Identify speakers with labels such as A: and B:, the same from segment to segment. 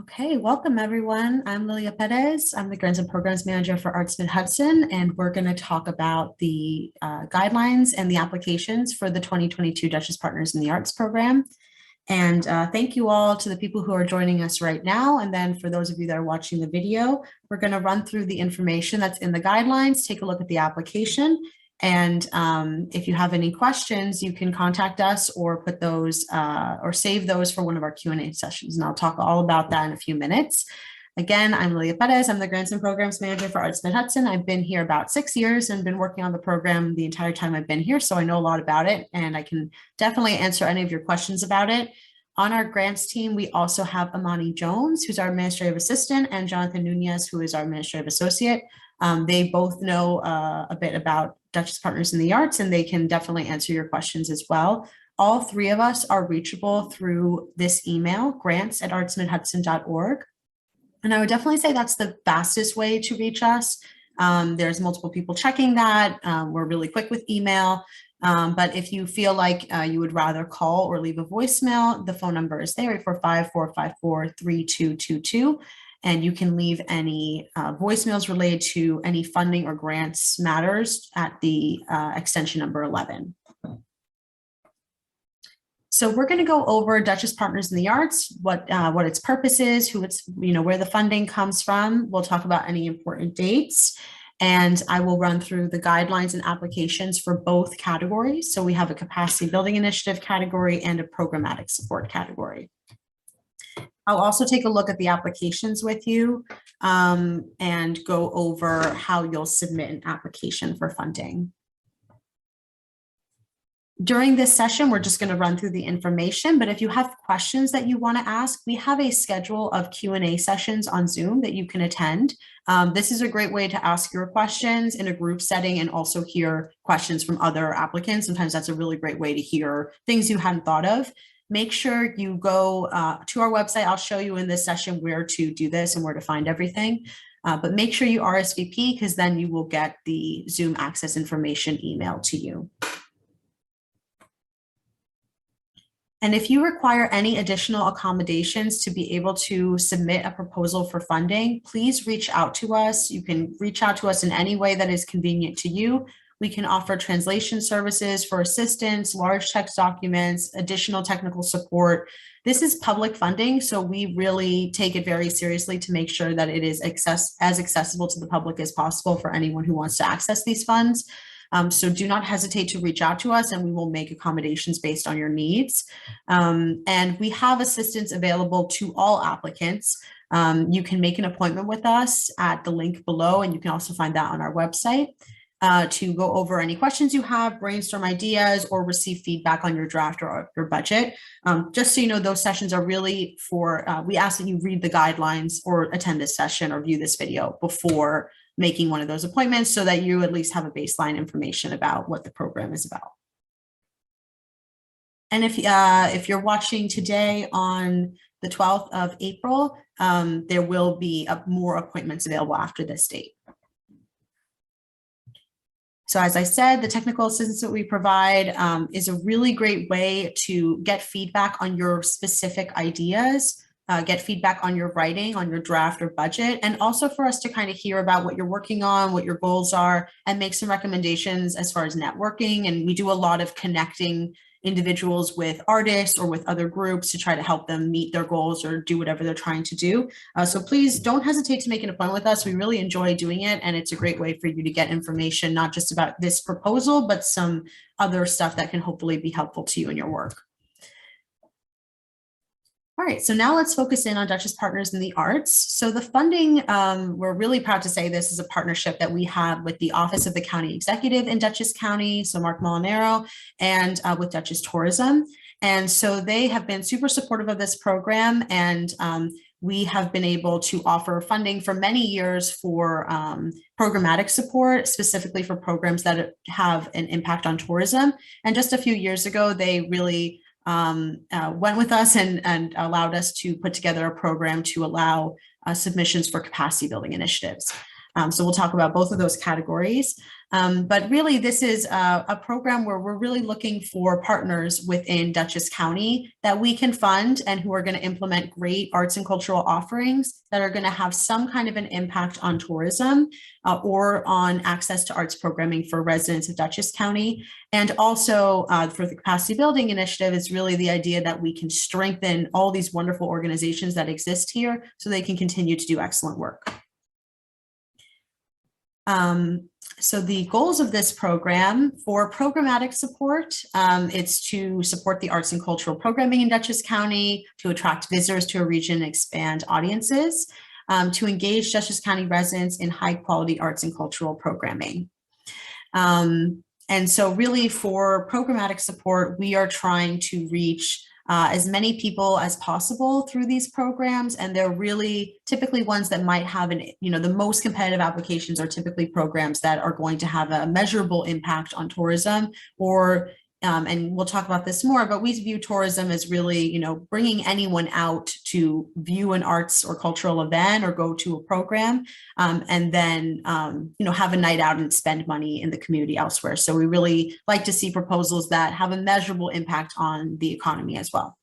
A: Okay, welcome everyone. I'm Lilia Perez. I'm the Grants and Programs Manager for Arts Mid-Hudson, and we're going to talk about the guidelines and the applications for the 2022 Dutchess Partners in the Arts program. And thank you all to the people who are joining us right now. And then for those of you that are watching the video, we're going to run through the information that's in the guidelines, take a look at the application. And if you have any questions, you can contact us or put those or save those for one of our Q&A sessions. And I'll talk all about that in a few minutes. Again, I'm Lilia Perez. I'm the Grants and Programs Manager for Arts Mid-Hudson. I've been here about 6 years and been working on the program the entire time I've been here. So I know a lot about it and I can definitely answer any of your questions about it. On our grants team, we also have Amani Jones, who's our administrative assistant, and Jonathan Nunez, who is our administrative associate. They both know a bit about Dutchess Partners in the Arts, and they can definitely answer your questions as well. All three of us are reachable through this email, grants@artsmidhudson.org. And I would definitely say that's the fastest way to reach us. There's multiple people checking that. We're really quick with email. But if you feel like you would rather call or leave a voicemail, the phone number is there, 845-454-3222. And you can leave any voicemails related to any funding or grants matters at the extension number 11. So we're going to go over Dutchess Partners in the Arts, what its purpose is, who it's, where the funding comes from. We'll talk about any important dates, and I will run through the guidelines and applications for both categories. So we have a capacity building initiative category and a programmatic support category. I'll also take a look at the applications with you and go over how you'll submit an application for funding. During this session, we're just going to run through the information, but if you have questions that you want to ask, we have a schedule of Q&A sessions on Zoom that you can attend. This is a great way to ask your questions in a group setting and also hear questions from other applicants. Sometimes that's a really great way to hear things you hadn't thought of. Make sure you go to our website. I'll show you in this session where to do this and where to find everything. But make sure you RSVP, because then you will get the Zoom access information emailed to you. And if you require any additional accommodations to be able to submit a proposal for funding, please reach out to us. You can reach out to us in any way that is convenient to you. We can offer translation services for assistance, large text documents, additional technical support. This is public funding, so we really take it very seriously to make sure that it is as accessible to the public as possible for anyone who wants to access these funds. So do not hesitate to reach out to us, and we will make accommodations based on your needs. And we have assistance available to all applicants. You can make an appointment with us at the link below, and you can also find that on our website. To go over any questions you have, brainstorm ideas, or receive feedback on your draft or your budget. Just so you know, those sessions are really for, we ask that you read the guidelines or attend this session or view this video before making one of those appointments, so that you at least have a baseline information about what the program is about. And if you're watching today on the 12th of April, there will be more appointments available after this date. So as I said, the technical assistance that we provide is a really great way to get feedback on your specific ideas, get feedback on your writing, on your draft or budget, and also for us to kind of hear about what you're working on, what your goals are, and make some recommendations as far as networking. And we do a lot of connecting individuals with artists or with other groups to try to help them meet their goals or do whatever they're trying to do. So please don't hesitate to make an appointment with us. We really enjoy doing it, and it's a great way for you to get information, not just about this proposal, but some other stuff that can hopefully be helpful to you in your work. All right, so now let's focus in on Dutchess Partners in the Arts. So the funding, we're really proud to say this is a partnership that we have with the Office of the County Executive in Dutchess County, so Mark Molinaro, and with Dutchess Tourism. And so they have been super supportive of this program, and we have been able to offer funding for many years for programmatic support, specifically for programs that have an impact on tourism. And just a few years ago, they really went with us and allowed us to put together a program to allow submissions for capacity building initiatives. So we'll talk about both of those categories. But really, this is a program where we're really looking for partners within Dutchess County that we can fund and who are going to implement great arts and cultural offerings that are going to have some kind of an impact on tourism or on access to arts programming for residents of Dutchess County. And also for the capacity building initiative is really the idea that we can strengthen all these wonderful organizations that exist here so they can continue to do excellent work. So the goals of this program for programmatic support, it's to support the arts and cultural programming in Dutchess County, to attract visitors to a region and expand audiences, to engage Dutchess County residents in high quality arts and cultural programming. And so really for programmatic support, we are trying to reach as many people as possible through these programs. And they're really typically ones that might have the most competitive applications are typically programs that are going to have a measurable impact on tourism or and we'll talk about this more, but we view tourism as really, bringing anyone out to view an arts or cultural event or go to a program and then, have a night out and spend money in the community elsewhere. So we really like to see proposals that have a measurable impact on the economy as well.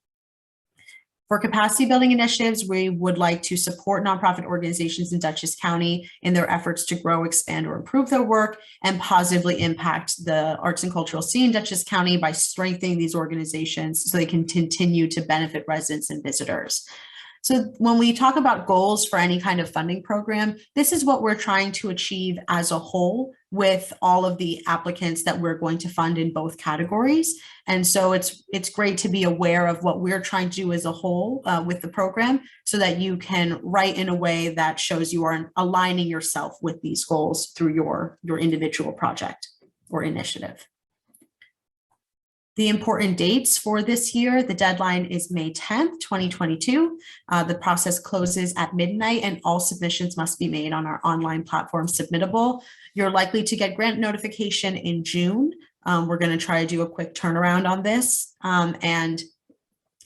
A: For capacity building initiatives, we would like to support nonprofit organizations in Dutchess County in their efforts to grow, expand, or improve their work and positively impact the arts and cultural scene in Dutchess County by strengthening these organizations so they can continue to benefit residents and visitors. So when we talk about goals for any kind of funding program, this is what we're trying to achieve as a whole with all of the applicants that we're going to fund in both categories. And so it's great to be aware of what we're trying to do as a whole with the program so that you can write in a way that shows you are aligning yourself with these goals through your individual project or initiative. The important dates for this year, the deadline is May 10th, 2022. The process closes at midnight and all submissions must be made on our online platform Submittable. You're likely to get grant notification in June. We're going to try to do a quick turnaround on this and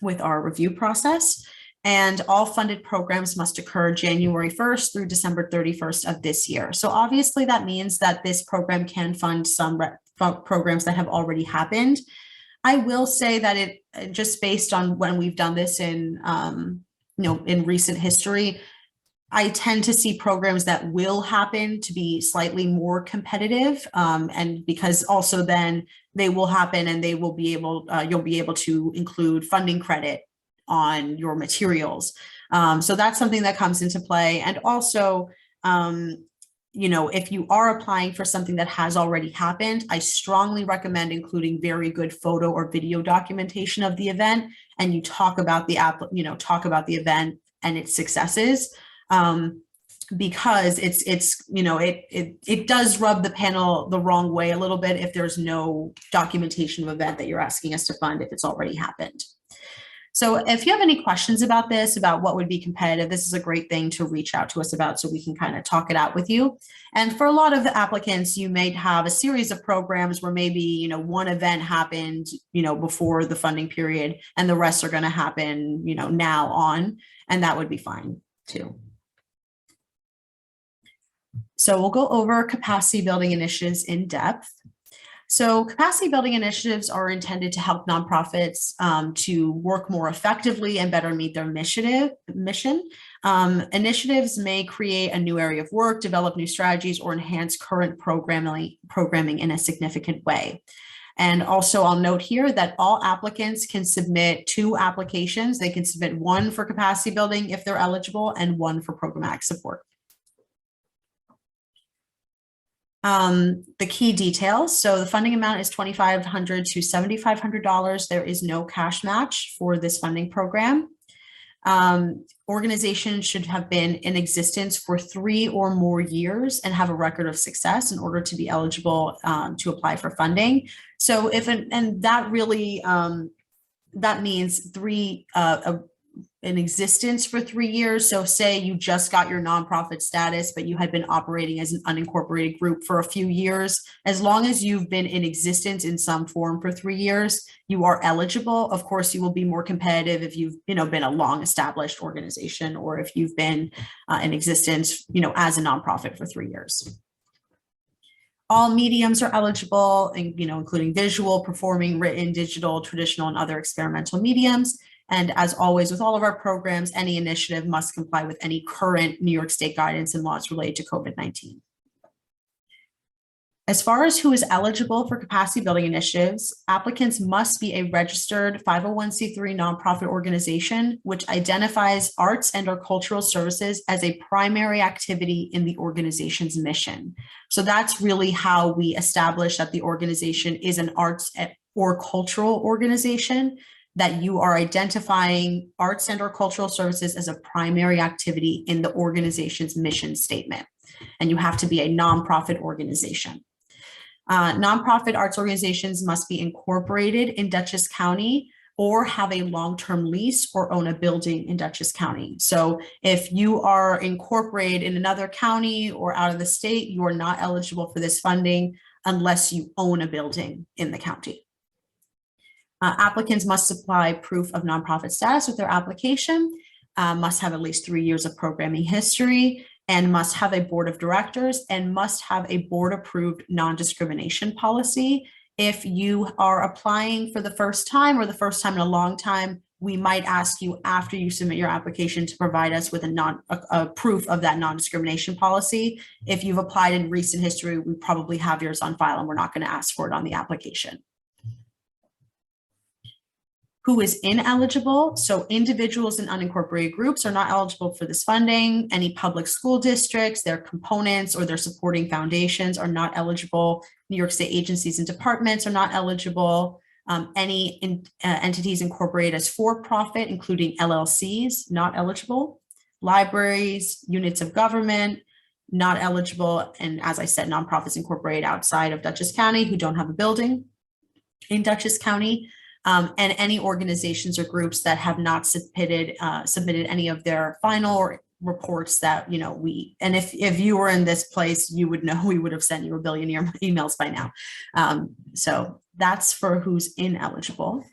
A: with our review process. And all funded programs must occur January 1st through December 31st of this year. So obviously that means that this program can fund some programs that have already happened. I will say that it just based on when we've done this in, in recent history, I tend to see programs that will happen to be slightly more competitive. And because also then they will happen and they will be able, you'll be able to include funding credit on your materials. So that's something that comes into play. And also, if you are applying for something that has already happened, I strongly recommend including very good photo or video documentation of the event, and you talk about the event and its successes, because it does rub the panel the wrong way a little bit if there's no documentation of event that you're asking us to fund if it's already happened. So if you have any questions about this, about what would be competitive, this is a great thing to reach out to us about so we can kind of talk it out with you. And for a lot of the applicants, you may have a series of programs where maybe, one event happened, before the funding period and the rest are going to happen, now on, and that would be fine too. So we'll go over capacity building initiatives in depth. So capacity building initiatives are intended to help nonprofits to work more effectively and better meet their mission. Initiatives may create a new area of work, develop new strategies, or enhance current programming in a significant way. And also I'll note here that all applicants can submit 2 applications. They can submit one for capacity building if they're eligible and one for programmatic support. The key details. So the funding amount is $2,500 to $7,500. There is no cash match for this funding program. Organizations should have been in existence for 3 or more years and have a record of success in order to be eligible to apply for funding. So and that really, that means in existence for 3 years. So say you just got your nonprofit status, but you had been operating as an unincorporated group for a few years. As long as you've been in existence in some form for 3 years, you are eligible. Of course, you will be more competitive if you've been a long established organization, or if you've been in existence as a nonprofit for 3 years. All mediums are eligible, and including visual, performing, written, digital, traditional, and other experimental mediums. And as always, with all of our programs, any initiative must comply with any current New York State guidance and laws related to COVID-19. As far as who is eligible for capacity building initiatives, applicants must be a registered 501c3 nonprofit organization, which identifies arts and/or cultural services as a primary activity in the organization's mission. So that's really how we establish that the organization is an arts or cultural organization, that you are identifying arts and/or cultural services as a primary activity in the organization's mission statement. And you have to be a nonprofit organization. Nonprofit arts organizations must be incorporated in Dutchess County or have a long-term lease or own a building in Dutchess County. So if you are incorporated in another county or out of the state, you are not eligible for this funding unless you own a building in the county. Applicants must supply proof of nonprofit status with their application, must have at least 3 years of programming history, and must have a board of directors, and must have a board-approved non-discrimination policy. If you are applying for the first time or the first time in a long time, we might ask you after you submit your application to provide us with a proof of that non-discrimination policy. If you've applied in recent history, we probably have yours on file, and we're not going to ask for it on the application. Who is ineligible? So individuals and unincorporated groups are not eligible for this funding. Any public school districts, their components, or their supporting foundations are not eligible. New York State agencies and departments are not eligible. Any entities incorporated as for-profit, including LLCs, not eligible. Libraries, units of government, not eligible. And as I said, nonprofits incorporated outside of Dutchess County who don't have a building in Dutchess County. And any organizations or groups that have not submitted any of their final reports that, and if you were in this place, you would know we would have sent you a billion emails by now. So that's for who's ineligible.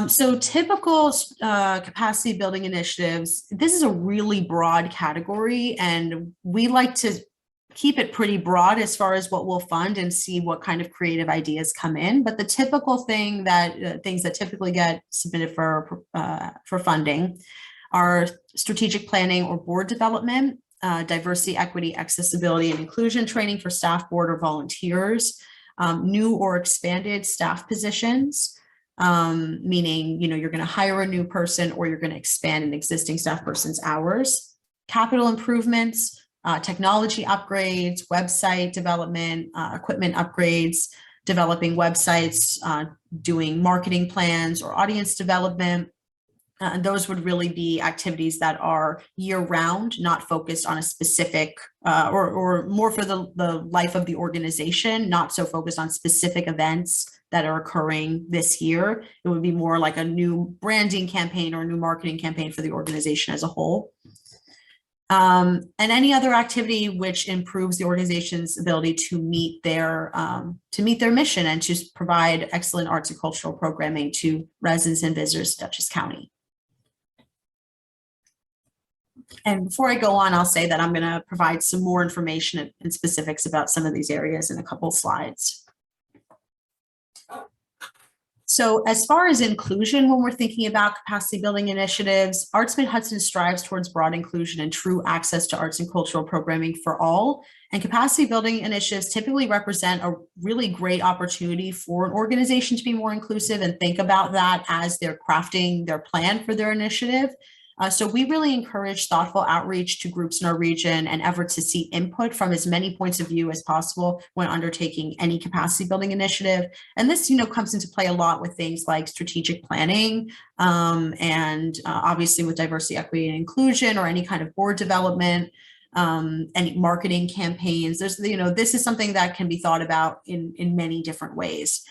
A: So typical capacity building initiatives, this is a really broad category, and we like to keep it pretty broad as far as what we'll fund and see what kind of creative ideas come in. But the typical things that typically get submitted for funding are strategic planning or board development, diversity, equity, accessibility, and inclusion training for staff, board, or volunteers, new or expanded staff positions, meaning you're going to hire a new person or you're going to expand an existing staff person's hours, capital improvements, technology upgrades, website development, equipment upgrades, developing websites, doing marketing plans or audience development. And those would really be activities that are year-round, not focused on a specific, or more for the life of the organization, not so focused on specific events that are occurring this year. It would be more like a new branding campaign or a new marketing campaign for the organization as a whole. And any other activity which improves the organization's ability to meet their mission and to provide excellent arts and cultural programming to residents and visitors to Dutchess County. And before I go on, I'll say that I'm going to provide some more information and specifics about some of these areas in a couple slides. So as far as inclusion, when we're thinking about capacity building initiatives, Arts Mid-Hudson strives towards broad inclusion and true access to arts and cultural programming for all. And capacity building initiatives typically represent a really great opportunity for an organization to be more inclusive and think about that as they're crafting their plan for their initiative. So we really encourage thoughtful outreach to groups in our region and efforts to see input from as many points of view as possible when undertaking any capacity building initiative. And this, comes into play a lot with things like strategic planning and obviously with diversity, equity, and inclusion, or any kind of board development, any marketing campaigns. There's, this is something that can be thought about in many different ways.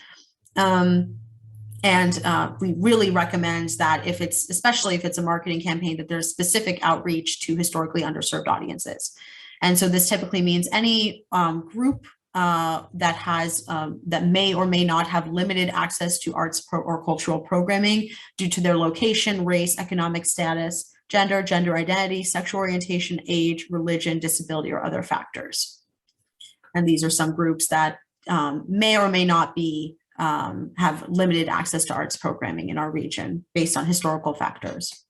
A: And we really recommend that especially if it's a marketing campaign, that there's specific outreach to historically underserved audiences. And so this typically means any group that may or may not have limited access to arts or cultural programming due to their location, race, economic status, gender identity, sexual orientation, age, religion, disability, or other factors. And these are some groups that may or may not be have limited access to arts programming in our region based on historical factors.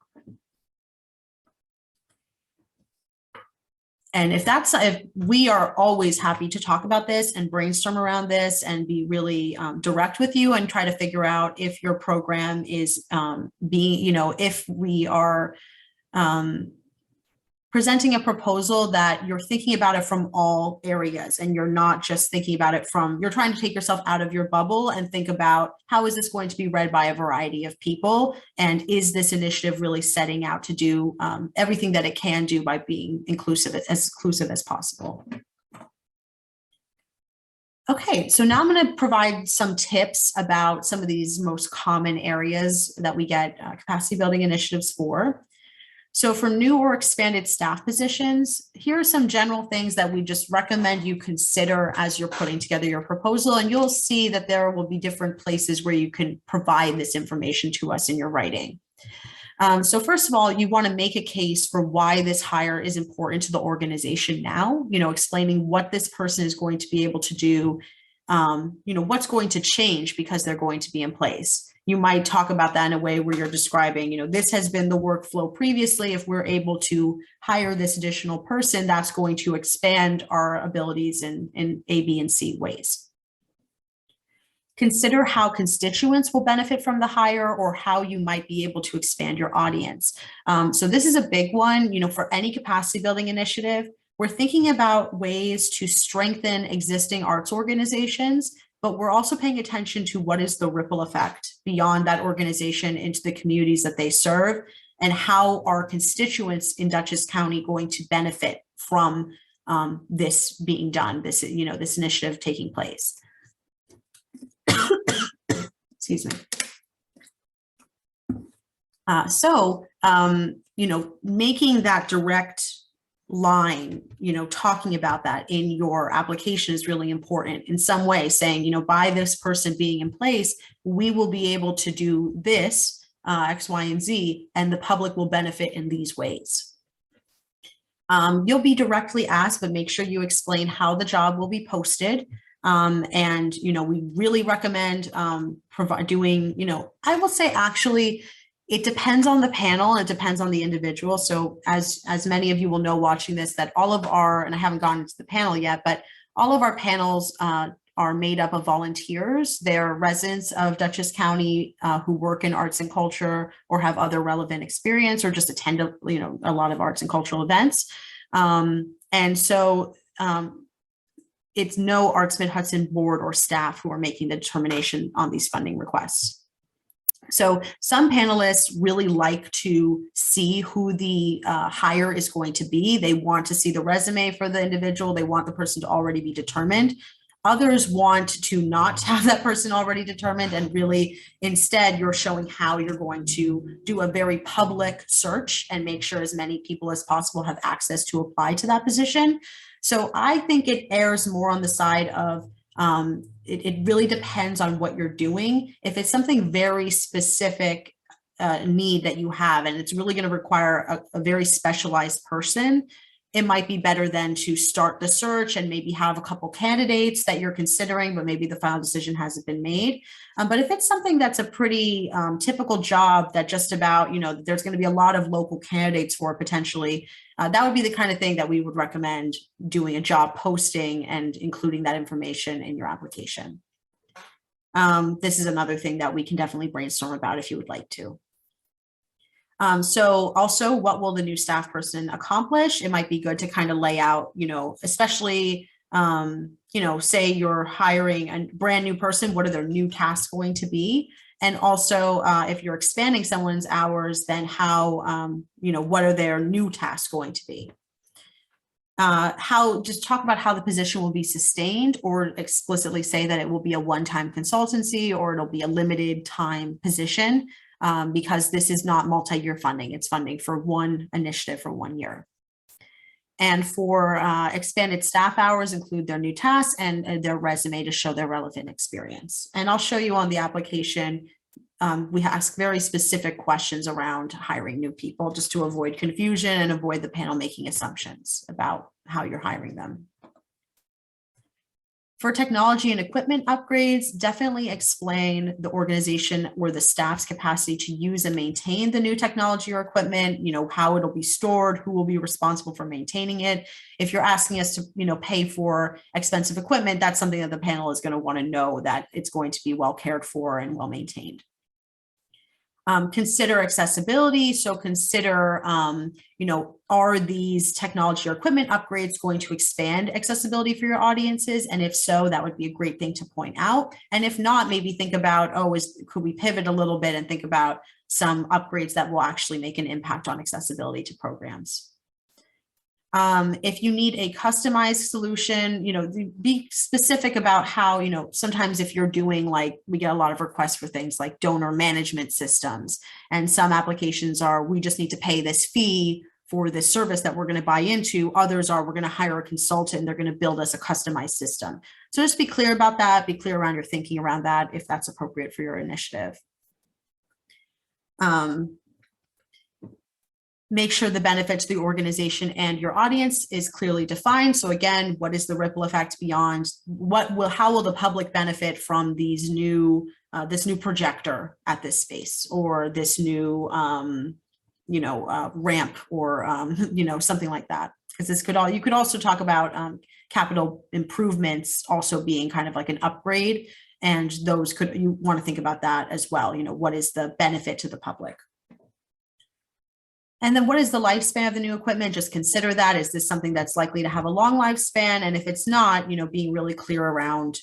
A: And if we are always happy to talk about this and brainstorm around this and be really direct with you and try to figure out if your program is if we are presenting a proposal that you're thinking about it from all areas and you're not just thinking about it you're trying to take yourself out of your bubble and think about how is this going to be read by a variety of people, and is this initiative really setting out to do everything that it can do by being inclusive as possible. Okay, so now I'm going to provide some tips about some of these most common areas that we get capacity building initiatives for. So for new or expanded staff positions, here are some general things that we just recommend you consider as you're putting together your proposal. And you'll see that there will be different places where you can provide this information to us in your writing. So first of all, you want to make a case for why this hire is important to the organization now, explaining what this person is going to be able to do, what's going to change because they're going to be in place. You might talk about that in a way where you're describing, this has been the workflow previously. If we're able to hire this additional person, that's going to expand our abilities in A, B, and C ways. Consider how constituents will benefit from the hire or how you might be able to expand your audience. So this is a big one, for any capacity building initiative. We're thinking about ways to strengthen existing arts organizations, but we're also paying attention to what is the ripple effect beyond that organization into the communities that they serve, and how are constituents in Dutchess County going to benefit from this being done, this initiative taking place. Excuse me. Making that direct line, talking about that in your application is really important in some way, saying, by this person being in place, we will be able to do this, X, Y, and Z, and the public will benefit in these ways. You'll be directly asked, but make sure you explain how the job will be posted. We really recommend doing, I will say actually, it depends on the panel, and it depends on the individual. So as many of you will know watching this, that all of our, and I haven't gone into the panel yet, but all of our panels are made up of volunteers. They're residents of Dutchess County who work in arts and culture or have other relevant experience or just attend a lot of arts and cultural events. It's no Arts Mid-Hudson board or staff who are making the determination on these funding requests. So some panelists really like to see who the hire is going to be. They want to see the resume for the individual. They want the person to already be determined. Others want to not have that person already determined, and really instead you're showing how you're going to do a very public search and make sure as many people as possible have access to apply to that position. So I think it errs more on the side of it really depends on what you're doing. If it's something very specific need that you have, and it's really going to require a very specialized person, it might be better then to start the search and maybe have a couple candidates that you're considering, but maybe the final decision hasn't been made. But if it's something that's a pretty typical job that just about, there's going to be a lot of local candidates for potentially, that would be the kind of thing that we would recommend doing a job posting and including that information in your application. This is another thing that we can definitely brainstorm about if you would like to. So also, what will the new staff person accomplish? It might be good to kind of lay out, especially, say you're hiring a brand new person, what are their new tasks going to be? And also, if you're expanding someone's hours, then how, what are their new tasks going to be? Just talk about how the position will be sustained, or explicitly say that it will be a one-time consultancy or it'll be a limited time position, because this is not multi-year funding. It's funding for one initiative for 1 year. And for expanded staff hours, include their new tasks and their resume to show their relevant experience. And I'll show you on the application, we ask very specific questions around hiring new people just to avoid confusion and avoid the panel making assumptions about how you're hiring them. For technology and equipment upgrades, definitely explain the organization or the staff's capacity to use and maintain the new technology or equipment, how it'll be stored, who will be responsible for maintaining it. If you're asking us to, pay for expensive equipment, that's something that the panel is going to want to know that it's going to be well cared for and well maintained. Consider accessibility. So consider, are these technology or equipment upgrades going to expand accessibility for your audiences? And if so, that would be a great thing to point out. And if not, maybe think about, could we pivot a little bit and think about some upgrades that will actually make an impact on accessibility to programs. If you need a customized solution, be specific about how, sometimes if you're doing, like, we get a lot of requests for things like donor management systems, and some applications are, we just need to pay this fee for this service that we're going to buy into. Others are, we're going to hire a consultant and they're going to build us a customized system. So just be clear about that, be clear around your thinking around that, if that's appropriate for your initiative. Make sure the benefit to the organization and your audience is clearly defined. So again, what is the ripple effect beyond how will the public benefit from these new, this new projector at this space, or this new, ramp, or, something like that. Because this could you could also talk about capital improvements also being kind of like an upgrade. And those you want to think about that as well. What is the benefit to the public? And then what is the lifespan of the new equipment? Just consider that. Is this something that's likely to have a long lifespan? And if it's not, being really clear around,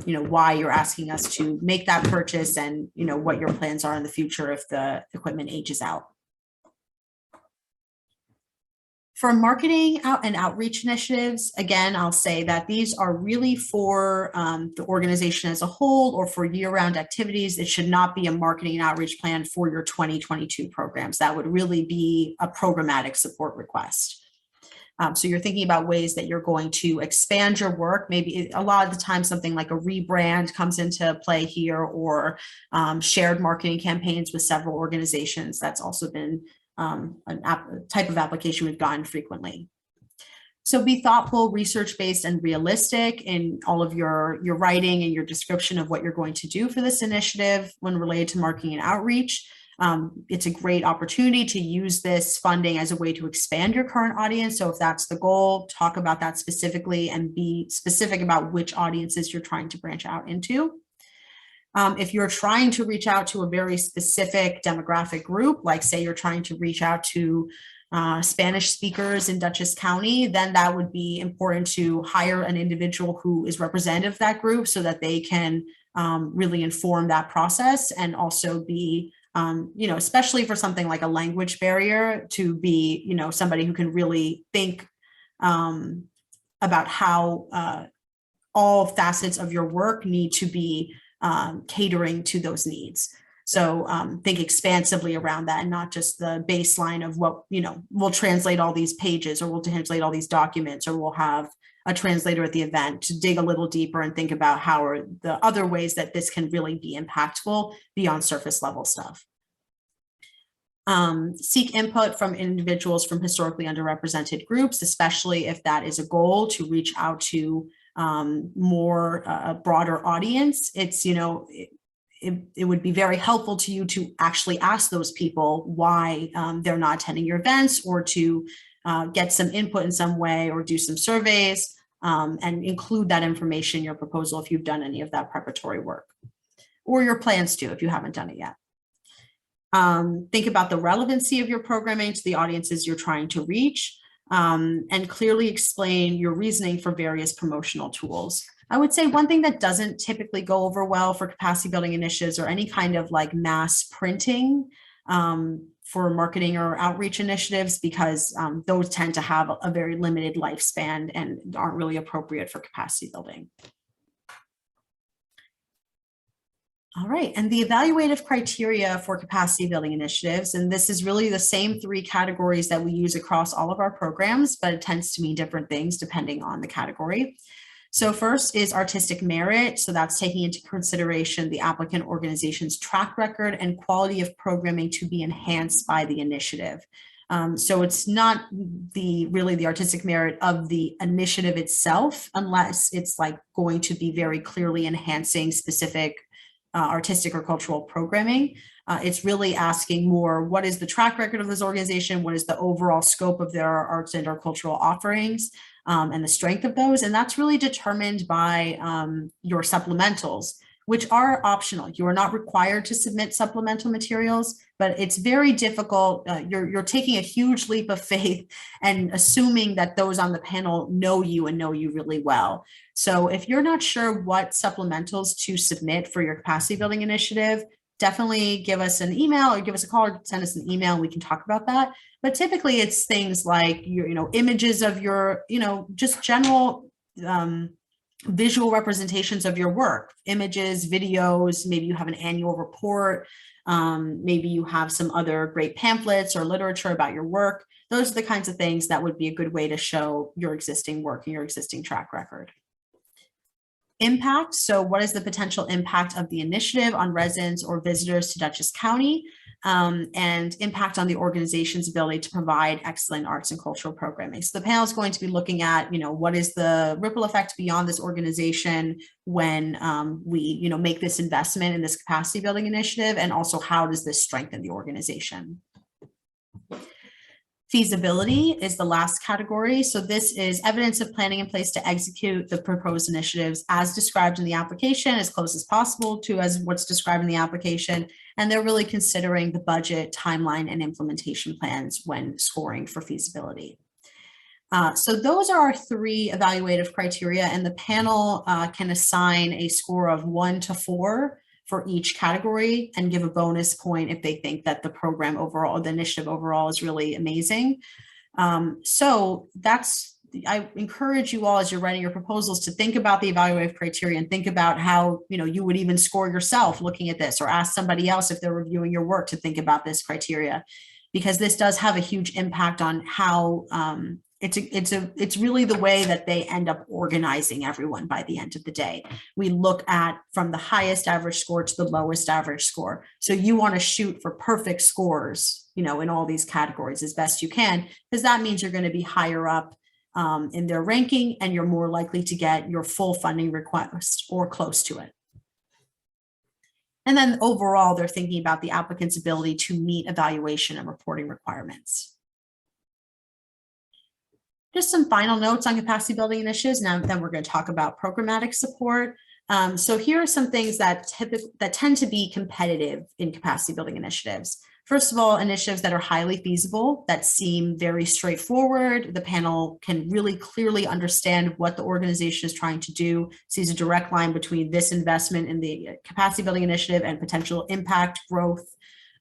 A: why you're asking us to make that purchase, and, what your plans are in the future if the equipment ages out. For marketing and outreach initiatives, again, I'll say that these are really for the organization as a whole, or for year-round activities. It should not be a marketing and outreach plan for your 2022 programs. That would really be a programmatic support request. So you're thinking about ways that you're going to expand your work. Maybe a lot of the time something like a rebrand comes into play here, or shared marketing campaigns with several organizations. That's also been a type of application we've gotten frequently. So be thoughtful, research-based, and realistic in all of your writing and your description of what you're going to do for this initiative when related to marketing and outreach. It's a great opportunity to use this funding as a way to expand your current audience. So if that's the goal, talk about that specifically and be specific about which audiences you're trying to branch out into. If you're trying to reach out to a very specific demographic group, like say you're trying to reach out to Spanish speakers in Dutchess County, then that would be important to hire an individual who is representative of that group so that they can really inform that process, and also be, especially for something like a language barrier, to be, somebody who can really think about how all facets of your work need to be catering to those needs. So think expansively around that, and not just the baseline of what, we'll translate all these pages, or we'll translate all these documents, or we'll have a translator at the event. To dig a little deeper and think about how are the other ways that this can really be impactful beyond surface level stuff. Seek input from individuals from historically underrepresented groups, especially if that is a goal to reach out to more a broader audience. It's, it would be very helpful to you to actually ask those people why they're not attending your events, or to get some input in some way, or do some surveys, and include that information in your proposal if you've done any of that preparatory work, or your plans to if you haven't done it yet. Think about the relevancy of your programming to the audiences you're trying to reach, and clearly explain your reasoning for various promotional tools. I would say one thing that doesn't typically go over well for capacity building initiatives, or any kind of like mass printing, for marketing or outreach initiatives, because those tend to have a very limited lifespan and aren't really appropriate for capacity building. All right, and the evaluative criteria for capacity building initiatives, and this is really the same 3 categories that we use across all of our programs, but it tends to mean different things depending on the category. So first is artistic merit. So that's taking into consideration the applicant organization's track record and quality of programming to be enhanced by the initiative. So it's not really the artistic merit of the initiative itself, unless it's like going to be very clearly enhancing specific artistic or cultural programming. It's really asking more, what is the track record of this organization? What is the overall scope of their arts and or cultural offerings, and the strength of those? And that's really determined by your supplementals, which are optional. You are not required to submit supplemental materials, but it's very difficult. You're taking a huge leap of faith and assuming that those on the panel know you and know you really well. So if you're not sure what supplementals to submit for your capacity building initiative, definitely give us an email or give us a call or send us an email and we can talk about that. But typically it's things like your, images of your, just general visual representations of your work, images, videos, maybe you have an annual report, maybe you have some other great pamphlets or literature about your work. Those are the kinds of things that would be a good way to show your existing work and your existing track record. Impact. So what is the potential impact of the initiative on residents or visitors to Dutchess County, and impact on the organization's ability to provide excellent arts and cultural programming? So the panel is going to be looking at, what is the ripple effect beyond this organization when we, make this investment in this capacity building initiative, and also how does this strengthen the organization? Feasibility is the last category. So this is evidence of planning in place to execute the proposed initiatives as described in the application, as close as possible to as what's described in the application. And they're really considering the budget, timeline, and implementation plans when scoring for feasibility. So those are our 3 evaluative criteria, and the panel can assign a score of 1 to 4 for each category and give a bonus point if they think that the program overall, the initiative overall, is really amazing. So I encourage you all, as you're writing your proposals, to think about the evaluative criteria and think about how you would even score yourself looking at this, or ask somebody else if they're reviewing your work to think about this criteria, because this does have a huge impact on how it's really the way that they end up organizing everyone by the end of the day. We look at from the highest average score to the lowest average score. So you want to shoot for perfect scores, in all these categories as best you can, because that means you're going to be higher up in their ranking, and you're more likely to get your full funding request or close to it. And then overall, they're thinking about the applicant's ability to meet evaluation and reporting requirements. Just some final notes on capacity building initiatives. Now then we're going to talk about programmatic support. So here are some things that tend to be competitive in capacity building initiatives. First of all, initiatives that are highly feasible, that seem very straightforward. The panel can really clearly understand what the organization is trying to do, sees a direct line between this investment in the capacity building initiative and potential impact, growth,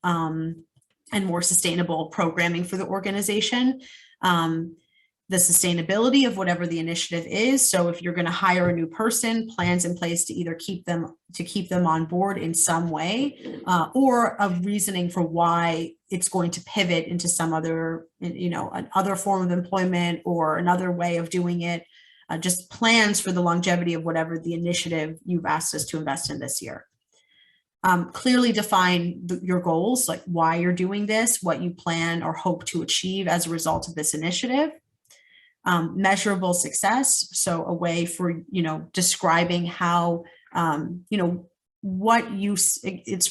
A: and more sustainable programming for the organization. The sustainability of whatever the initiative is. So if you're going to hire a new person, plans in place to either keep them on board in some way, or a reasoning for why it's going to pivot into some other, another form of employment or another way of doing it. Just plans for the longevity of whatever the initiative you've asked us to invest in this year. Clearly define your goals, like why you're doing this, what you plan or hope to achieve as a result of this initiative. Measurable success, so a way for describing how it's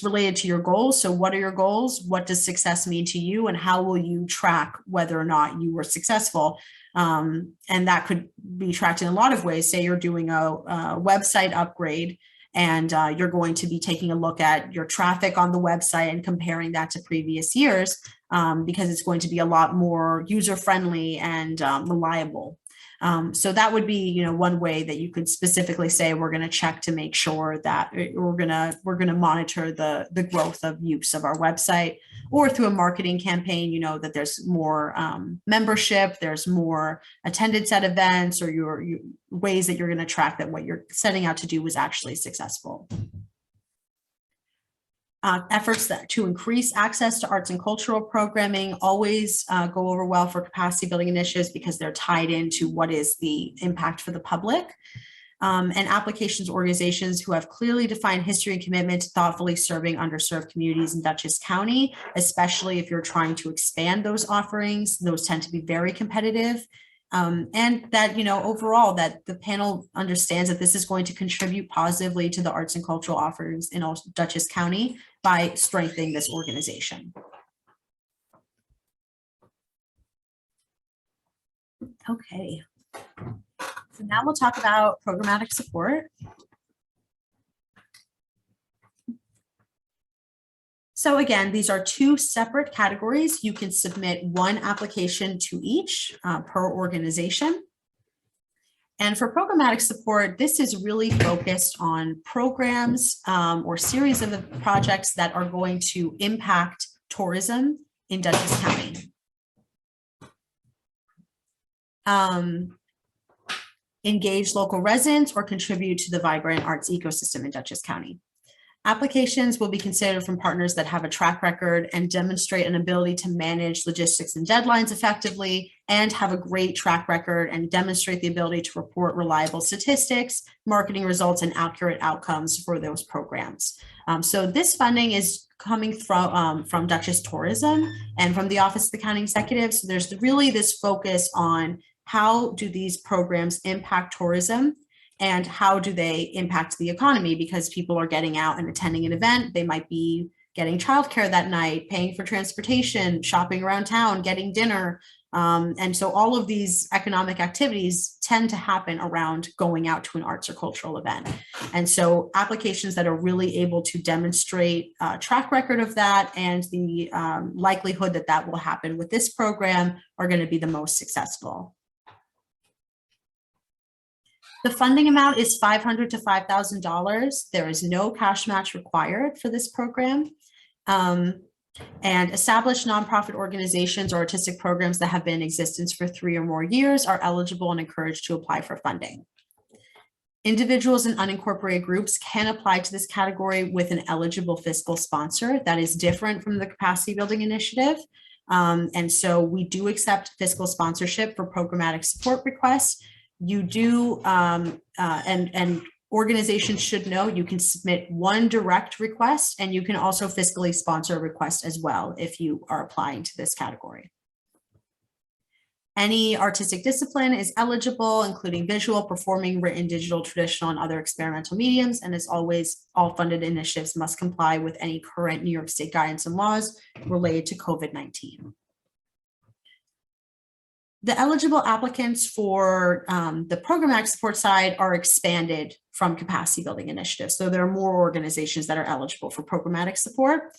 A: related to your goals. So what are your goals? What does success mean to you, and how will you track whether or not you were successful? And that could be tracked in a lot of ways. Say you're doing a website upgrade, and you're going to be taking a look at your traffic on the website and comparing that to previous years, because it's going to be a lot more user-friendly and reliable. So that would be, one way that you could specifically say we're going to check to make sure that we're going to monitor the growth of use of our website, or through a marketing campaign, that there's more membership, there's more attendance at events, or your ways that you're going to track that what you're setting out to do was actually successful. Efforts to increase access to arts and cultural programming always go over well for capacity building initiatives because they're tied into what is the impact for the public. And applications organizations who have clearly defined history and commitment to thoughtfully serving underserved communities in Dutchess County, especially if you're trying to expand those offerings. Those tend to be very competitive. And that, overall, that the panel understands that this is going to contribute positively to the arts and cultural offerings in all Dutchess County by strengthening this organization. Okay, so now we'll talk about programmatic support. So again, these are two separate categories. You can submit one application to each per organization. And for programmatic support, this is really focused on programs or series of projects that are going to impact tourism in Dutchess County. Engage local residents or contribute to the vibrant arts ecosystem in Dutchess County. Applications will be considered from partners that have a track record and demonstrate an ability to manage logistics and deadlines effectively, and have a great track record and demonstrate the ability to report reliable statistics, marketing results, and accurate outcomes for those programs. So this funding is coming from Dutchess Tourism and from the Office of the County Executive. So there's really this focus on how do these programs impact tourism, and how do they impact the economy? Because people are getting out and attending an event. They might be getting childcare that night, paying for transportation, shopping around town, getting dinner. And so all of these economic activities tend to happen around going out to an arts or cultural event. And so applications that are really able to demonstrate a track record of that and the likelihood that that will happen with this program are going to be the most successful. The funding amount is $500 to $5,000. There is no cash match required for this program. And established nonprofit organizations or artistic programs that have been in existence for 3 or more years are eligible and encouraged to apply for funding. Individuals and unincorporated groups can apply to this category with an eligible fiscal sponsor that is different from the capacity building initiative. And so we do accept fiscal sponsorship for programmatic support requests. You do, and organizations should know you can submit one direct request, and you can also fiscally sponsor a request as well if you are applying to this category. Any artistic discipline is eligible, including visual, performing, written, digital, traditional, and other experimental mediums. And as always, all funded initiatives must comply with any current New York State guidance and laws related to COVID-19. The eligible applicants for the programmatic support side are expanded from capacity building initiatives. So there are more organizations that are eligible for programmatic support.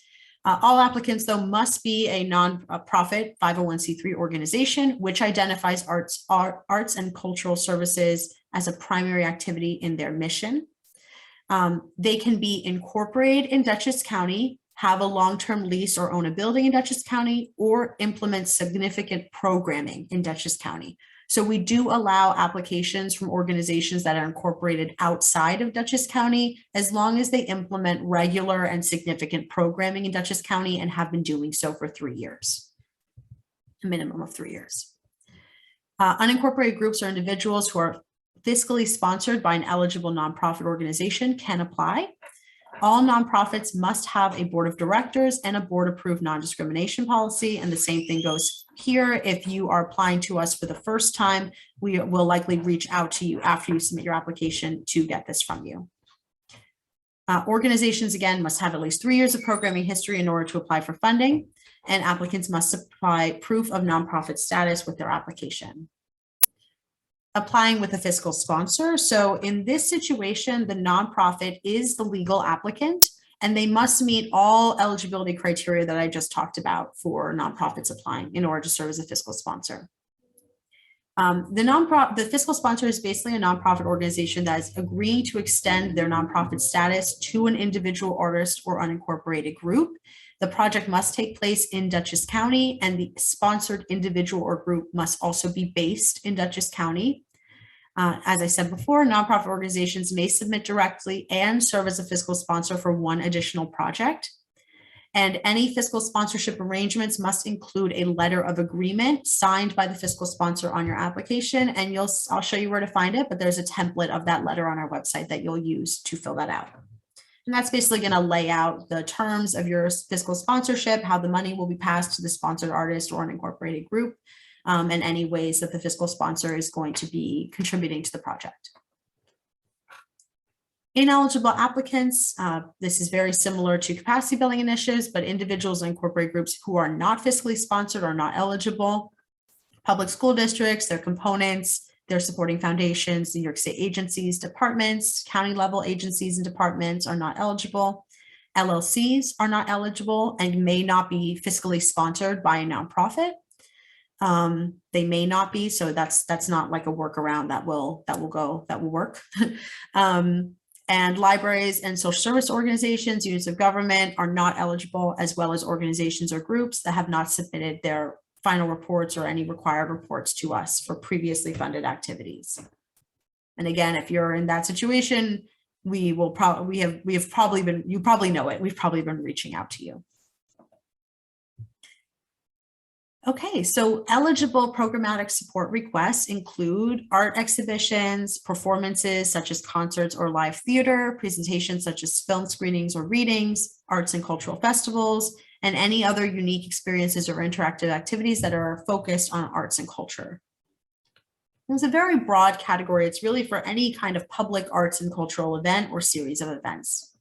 A: All applicants, though, must be a nonprofit 501c3 organization, which identifies arts and cultural services as a primary activity in their mission. They can be incorporated in Dutchess County, have a long-term lease or own a building in Dutchess County, or implement significant programming in Dutchess County. So we do allow applications from organizations that are incorporated outside of Dutchess County, as long as they implement regular and significant programming in Dutchess County and have been doing so for 3 years, a minimum of 3 years. Unincorporated groups or individuals who are fiscally sponsored by an eligible nonprofit organization can apply. All nonprofits must have a board of directors and a board approved non-discrimination policy. And the same thing goes here. If you are applying to us for the first time, we will likely reach out to you after you submit your application to get this from you. Organizations, again, must have at least 3 years of programming history in order to apply for funding, and applicants must supply proof of nonprofit status with their application. Applying with a fiscal sponsor. So in this situation, the nonprofit is the legal applicant, and they must meet all eligibility criteria that I just talked about for nonprofits applying in order to serve as a fiscal sponsor. The fiscal sponsor is basically a nonprofit organization that is agreeing to extend their nonprofit status to an individual artist or unincorporated group. The project must take place in Dutchess County, and the sponsored individual or group must also be based in Dutchess County. As I said before, nonprofit organizations may submit directly and serve as a fiscal sponsor for one additional project. And any fiscal sponsorship arrangements must include a letter of agreement signed by the fiscal sponsor on your application. And I'll show you where to find it, but there's a template of that letter on our website that you'll use to fill that out. And that's basically going to lay out the terms of your fiscal sponsorship, how the money will be passed to the sponsored artist or an incorporated group, and any ways that the fiscal sponsor is going to be contributing to the project. Ineligible applicants, this is very similar to capacity building initiatives, but individuals and incorporated groups who are not fiscally sponsored are not eligible. Public school districts, their components, their supporting foundations, New York State agencies, departments, county level agencies and departments are not eligible. LLCs are not eligible and may not be fiscally sponsored by a nonprofit. They may not be, so that's not like a workaround that will work. And libraries and social service organizations, units of government are not eligible, as well as organizations or groups that have not submitted their final reports or any required reports to us for previously funded activities. And again, if you're in that situation, you probably know it. We've probably been reaching out to you. Okay, so eligible programmatic support requests include art exhibitions, performances such as concerts or live theater, presentations such as film screenings or readings, arts and cultural festivals, and any other unique experiences or interactive activities that are focused on arts and culture. It's a very broad category. It's really for any kind of public arts and cultural event or series of events.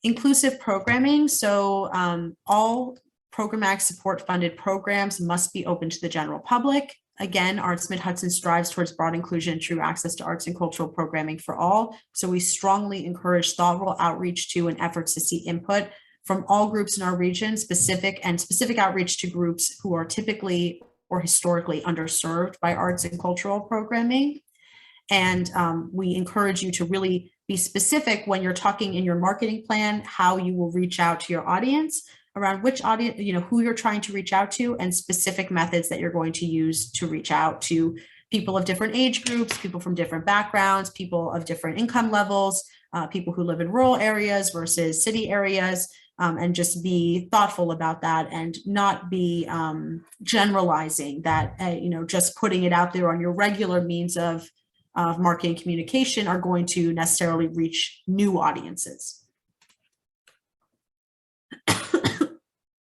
A: Inclusive programming, so all programmatic support funded programs must be open to the general public. Again, Arts Mid-Hudson strives towards broad inclusion and true access to arts and cultural programming for all. So we strongly encourage thoughtful outreach to and efforts to seek input from all groups in our region, specific outreach to groups who are typically or historically underserved by arts and cultural programming. And we encourage you to really be specific when you're talking in your marketing plan, how you will reach out to your audience, around which audience, who you're trying to reach out to, and specific methods that you're going to use to reach out to people of different age groups, people from different backgrounds, people of different income levels, people who live in rural areas versus city areas, and just be thoughtful about that and not be generalizing that, just putting it out there on your regular means of marketing communication are going to necessarily reach new audiences.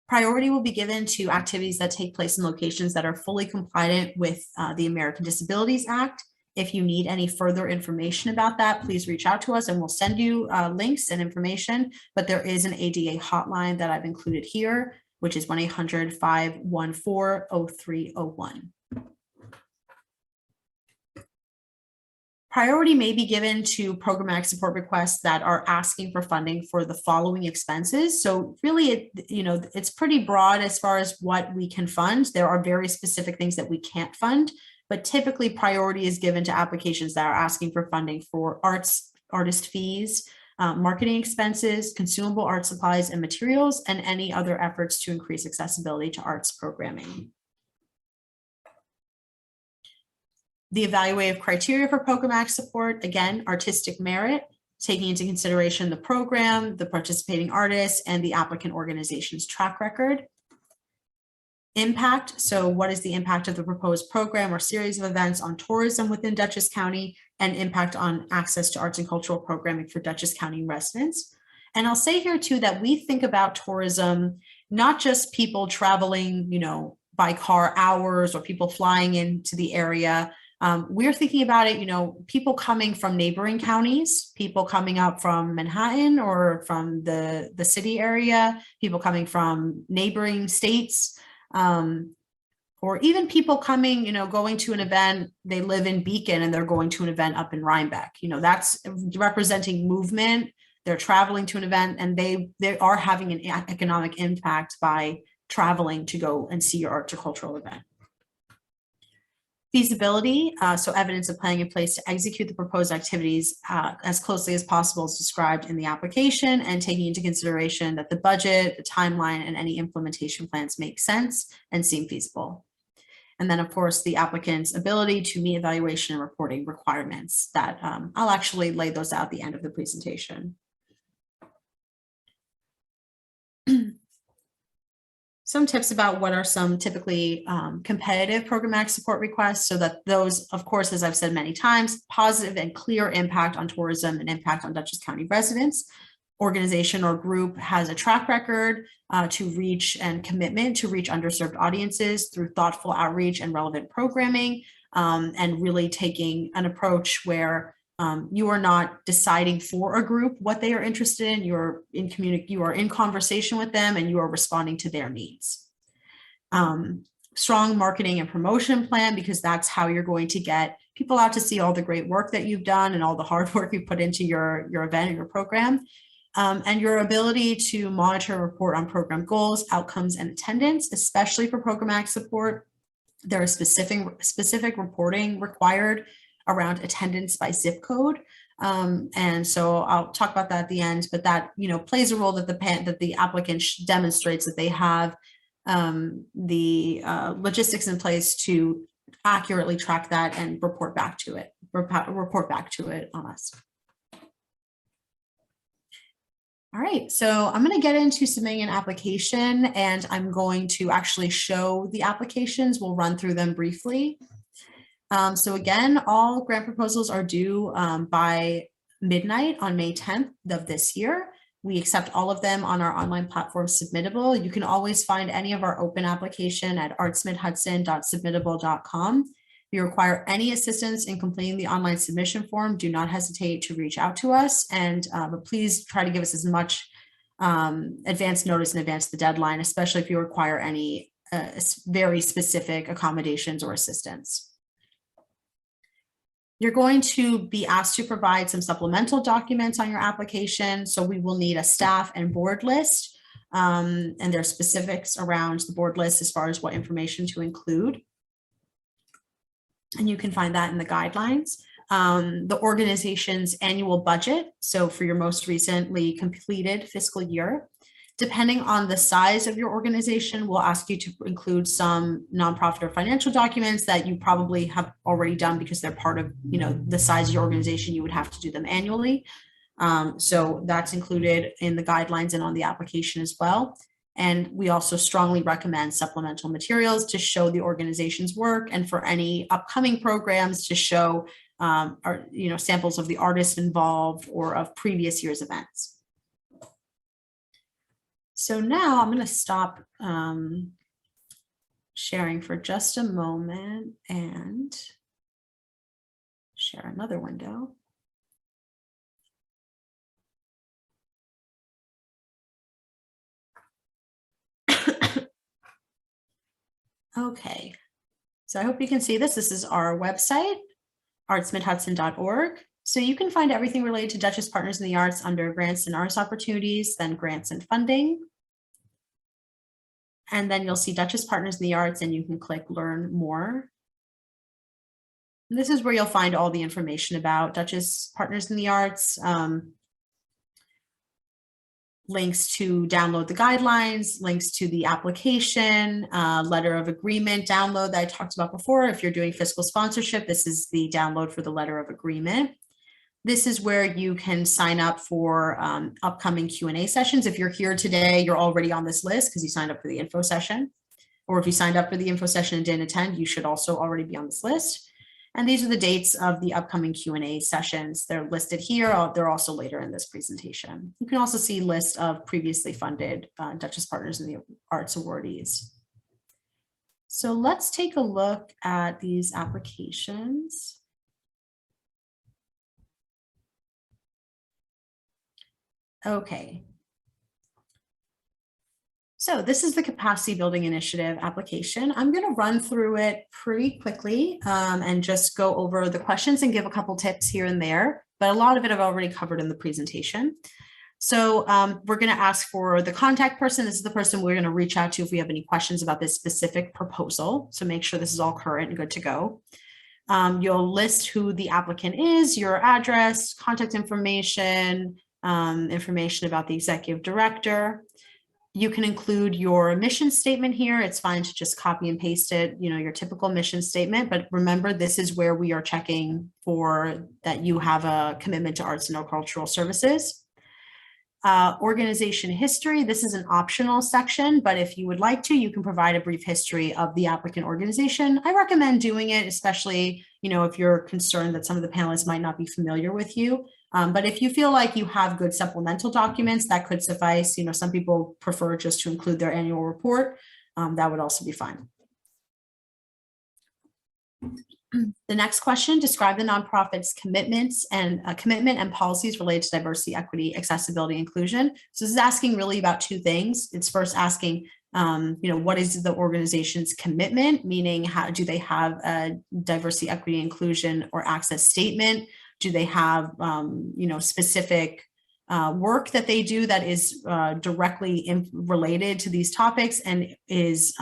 A: Priority will be given to activities that take place in locations that are fully compliant with the American Disabilities Act. If you need any further information about that, please reach out to us and we'll send you links and information. But there is an ADA hotline that I've included here, which is 1-800-514-0301. Priority may be given to programmatic support requests that are asking for funding for the following expenses. So really, it's pretty broad as far as what we can fund. There are very specific things that we can't fund, but typically priority is given to applications that are asking for funding for artist fees, marketing expenses, consumable art supplies and materials, and any other efforts to increase accessibility to arts programming. The evaluative criteria for programmatic support, again, artistic merit, taking into consideration the program, the participating artists, and the applicant organization's track record. Impact, so what is the impact of the proposed program or series of events on tourism within Dutchess County, and impact on access to arts and cultural programming for Dutchess County residents. And I'll say here too that we think about tourism, not just people traveling, by car hours or people flying into the area. We're thinking about it, people coming from neighboring counties, people coming up from Manhattan or from the city area, people coming from neighboring states, or even people coming, going to an event. They live in Beacon and they're going to an event up in Rhinebeck. That's representing movement. They're traveling to an event and they are having an economic impact by traveling to go and see your art or cultural event. Feasibility, so evidence of planning in place to execute the proposed activities as closely as possible as described in the application, and taking into consideration that the budget, the timeline, and any implementation plans make sense and seem feasible. And then, of course, the applicant's ability to meet evaluation and reporting requirements that I'll actually lay those out at the end of the presentation. Some tips about what are some typically competitive programmatic support requests, so that those, of course, as I've said many times, positive and clear impact on tourism and impact on Dutchess County residents. Organization or group has a track record to reach and commitment to reach underserved audiences through thoughtful outreach and relevant programming, and really taking an approach where you are not deciding for a group what they are interested in. You are in conversation with them, and you are responding to their needs. Strong marketing and promotion plan, because that's how you're going to get people out to see all the great work that you've done and all the hard work you put into your event or your program. And your ability to monitor and report on program goals, outcomes, and attendance, especially for programmatic support. There is specific reporting required around attendance by zip code. And so I'll talk about that at the end, but that, plays a role that the applicant demonstrates that they have the logistics in place to accurately track that and report back to it on us. All right, so I'm going to get into submitting an application, and I'm going to actually show the applications. We'll run through them briefly. So again, all grant proposals are due by midnight on May 10th of this year. We accept all of them on our online platform, Submittable. You can always find any of our open application at artsmidhudson.submittable.com. If you require any assistance in completing the online submission form, do not hesitate to reach out to us, and please try to give us as much advance notice in advance of the deadline, especially if you require any very specific accommodations or assistance. You're going to be asked to provide some supplemental documents on your application. So we will need a staff and board list, and there's specifics around the board list as far as what information to include. And you can find that in the guidelines. The organization's annual budget, so for your most recently completed fiscal year. Depending on the size of your organization, we'll ask you to include some nonprofit or financial documents that you probably have already done because they're part of, the size of your organization. You would have to do them annually. So that's included in the guidelines and on the application as well. And we also strongly recommend supplemental materials to show the organization's work, and for any upcoming programs to show samples of the artists involved or of previous year's events. So now I'm going to stop sharing for just a moment and share another window. Okay, so I hope you can see this. This is our website, artsmidhudson.org. So you can find everything related to Dutchess Partners in the Arts under Grants and Arts Opportunities, then Grants and Funding. And then you'll see Dutchess Partners in the Arts, and you can click Learn More. And this is where you'll find all the information about Dutchess Partners in the Arts, links to download the guidelines, links to the application, letter of agreement download that I talked about before. If you're doing fiscal sponsorship, this is the download for the letter of agreement. This is where you can sign up for upcoming Q&A sessions. If you're here today, you're already on this list because you signed up for the info session. Or if you signed up for the info session and didn't attend, you should also already be on this list. And these are the dates of the upcoming Q&A sessions. They're listed here. They're also later in this presentation. You can also see a list of previously funded Dutchess Partners in the Arts awardees. So let's take a look at these applications. Okay. So this is the Capacity Building Initiative application. I'm going to run through it pretty quickly and just go over the questions and give a couple tips here and there, but a lot of it I've already covered in the presentation. So we're going to ask for the contact person. This is the person we're going to reach out to if we have any questions about this specific proposal. So make sure this is all current and good to go. You'll list who the applicant is, your address, contact information, information about the executive director. You can include your mission statement here. It's fine to just copy and paste it, your typical mission statement. But remember, this is where we are checking for that you have a commitment to arts and cultural services. Organization history. This is an optional section, but if you would like to, you can provide a brief history of the applicant organization. I recommend doing it, especially, if you're concerned that some of the panelists might not be familiar with you. But if you feel like you have good supplemental documents, that could suffice. Some people prefer just to include their annual report. That would also be fine. The next question, describe the nonprofit's commitment and policies related to diversity, equity, accessibility, inclusion. So this is asking really about two things. It's first asking, what is the organization's commitment? Meaning, how do they have a diversity, equity, inclusion, or access statement? Do they have, specific work that they do that is directly related to these topics and is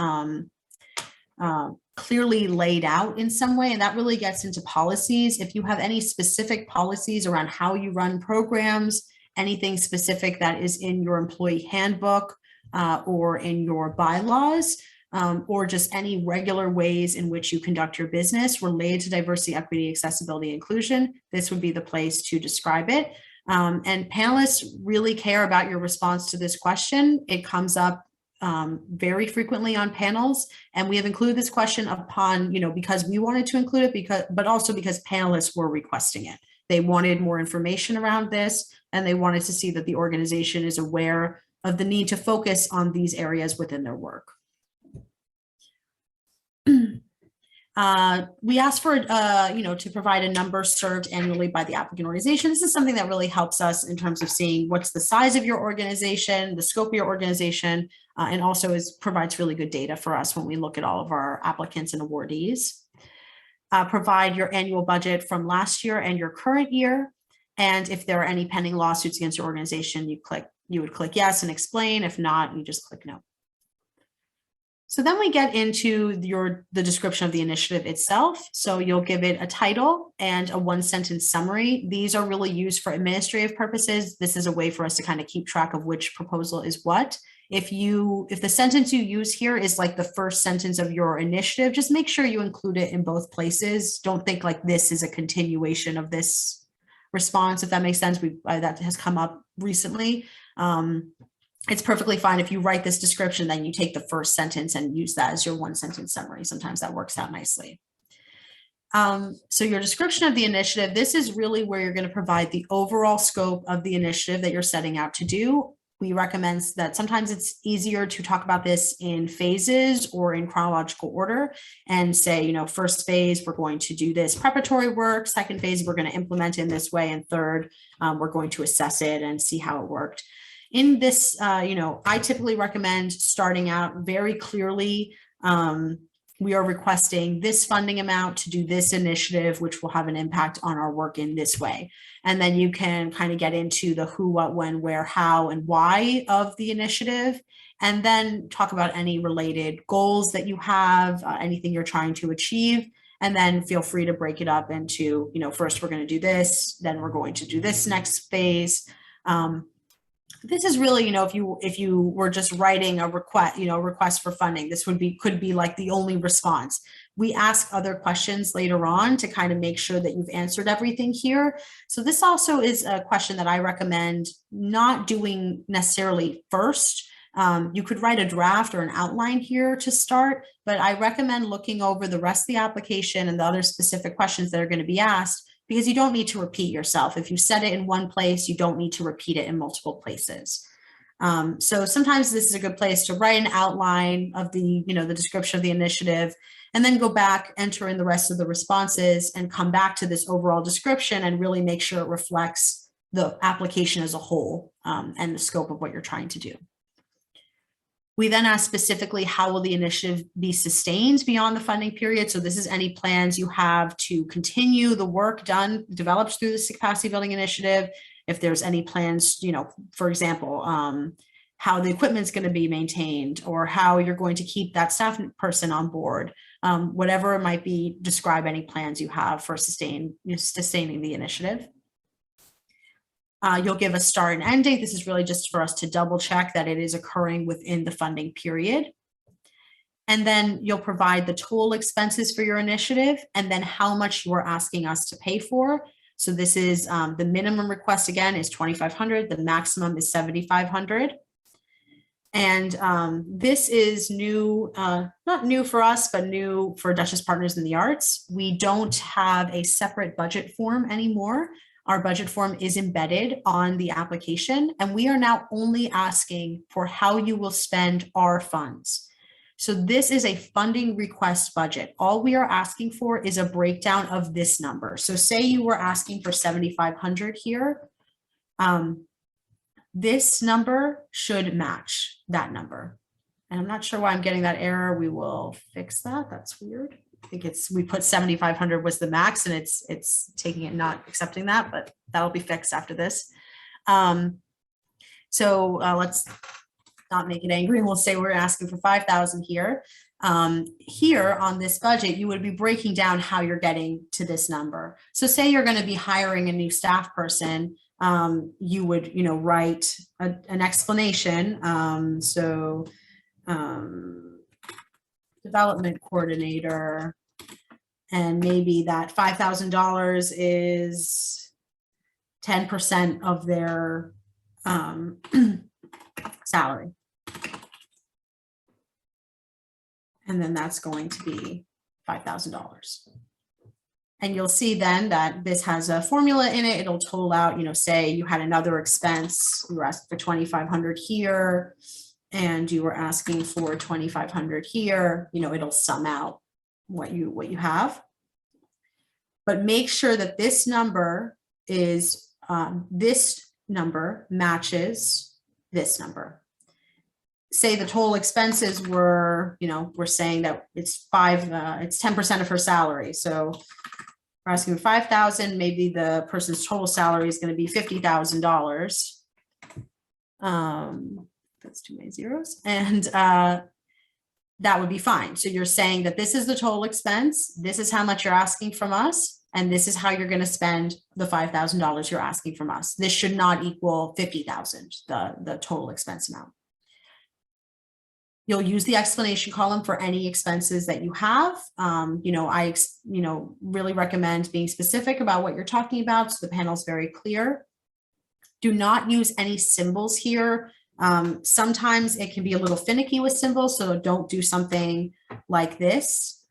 A: clearly laid out in some way? And that really gets into policies. If you have any specific policies around how you run programs, anything specific that is in your employee handbook or in your bylaws, or just any regular ways in which you conduct your business related to diversity, equity, accessibility, inclusion, this would be the place to describe it. And panelists really care about your response to this question. It comes up very frequently on panels, and we have included this question upon, because we wanted to include it, but also because panelists were requesting it. They wanted more information around this, and they wanted to see that the organization is aware of the need to focus on these areas within their work. We asked for, to provide a number served annually by the applicant organization. This is something that really helps us in terms of seeing what's the size of your organization, the scope of your organization, and also provides really good data for us when we look at all of our applicants and awardees. Provide your annual budget from last year and your current year. And if there are any pending lawsuits against your organization, you would click yes and explain. If not, you just click no. So then we get into the description of the initiative itself. So you'll give it a title and a one-sentence summary. These are really used for administrative purposes. This is a way for us to kind of keep track of which proposal is what. If the sentence you use here is like the first sentence of your initiative, just make sure you include it in both places. Don't think like this is a continuation of this response, if that makes sense. That has come up recently. It's perfectly fine if you write this description, then you take the first sentence and use that as your one-sentence summary. Sometimes that works out nicely. So your description of the initiative, this is really where you're going to provide the overall scope of the initiative that you're setting out to do. We recommend that sometimes it's easier to talk about this in phases or in chronological order and say, first phase, we're going to do this preparatory work. Second phase, we're going to implement in this way. And third, we're going to assess it and see how it worked. In this, I typically recommend starting out very clearly. We are requesting this funding amount to do this initiative, which will have an impact on our work in this way. And then you can kind of get into the who, what, when, where, how, and why of the initiative. And then talk about any related goals that you have, anything you're trying to achieve. And then feel free to break it up into, first we're going to do this, then we're going to do this next phase. This is really, if you were just writing a request for funding, this could be like the only response. We ask other questions later on to kind of make sure that you've answered everything here. So this also is a question that I recommend not doing necessarily first. You could write a draft or an outline here to start, but I recommend looking over the rest of the application and the other specific questions that are going to be asked, because you don't need to repeat yourself. If you said it in one place, you don't need to repeat it in multiple places. So sometimes this is a good place to write an outline of the description of the initiative, and then go back, enter in the rest of the responses, and come back to this overall description and really make sure it reflects the application as a whole and the scope of what you're trying to do. We then ask specifically, how will the initiative be sustained beyond the funding period? So this is any plans you have to continue the work developed through this capacity building initiative, if there's any plans, for example, how the equipment's going to be maintained, or how you're going to keep that staff person on board, whatever it might be. Describe any plans you have for sustaining the initiative. You'll give a start and end date. This is really just for us to double check that it is occurring within the funding period. And then you'll provide the total expenses for your initiative, and then how much you are asking us to pay for. So this is the minimum request again is $2,500. The maximum is $7,500. And this is new, not new for us, but new for Dutchess Partners in the Arts. We don't have a separate budget form anymore. Our budget form is embedded on the application, and we are now only asking for how you will spend our funds. So this is a funding request budget. All we are asking for is a breakdown of this number. So say you were asking for $7,500 here. This number should match that number. And I'm not sure why I'm getting that error. We will fix that. That's weird. I think we put 7,500 was the max, and it's taking it, not accepting that, but that'll be fixed after this. So let's not make it angry. We'll say we're asking for 5,000 here. Here on this budget, you would be breaking down how you're getting to this number. So say you're going to be hiring a new staff person. You would, write an explanation. Development coordinator, and maybe that $5,000 is 10% of their salary. And then that's going to be $5,000. And you'll see then that this has a formula in it. It'll total out, say you had another expense, you were asking for $2,500 here, and you were asking for $2,500 here, it'll sum out what you have. But make sure that this number is, this number matches this number. Say the total expenses were, we're saying that it's 10% of her salary. So we're asking for 5,000, maybe the person's total salary is going to be $50,000. That's too many zeros. And that would be fine. So you're saying that this is the total expense. This is how much you're asking from us. And this is how you're going to spend the $5,000 you're asking from us. This should not equal 50,000, the total expense amount. You'll use the explanation column for any expenses that you have. I really recommend being specific about what you're talking about, so the panel is very clear. Do not use any symbols here. Sometimes it can be a little finicky with symbols, so don't do something like this.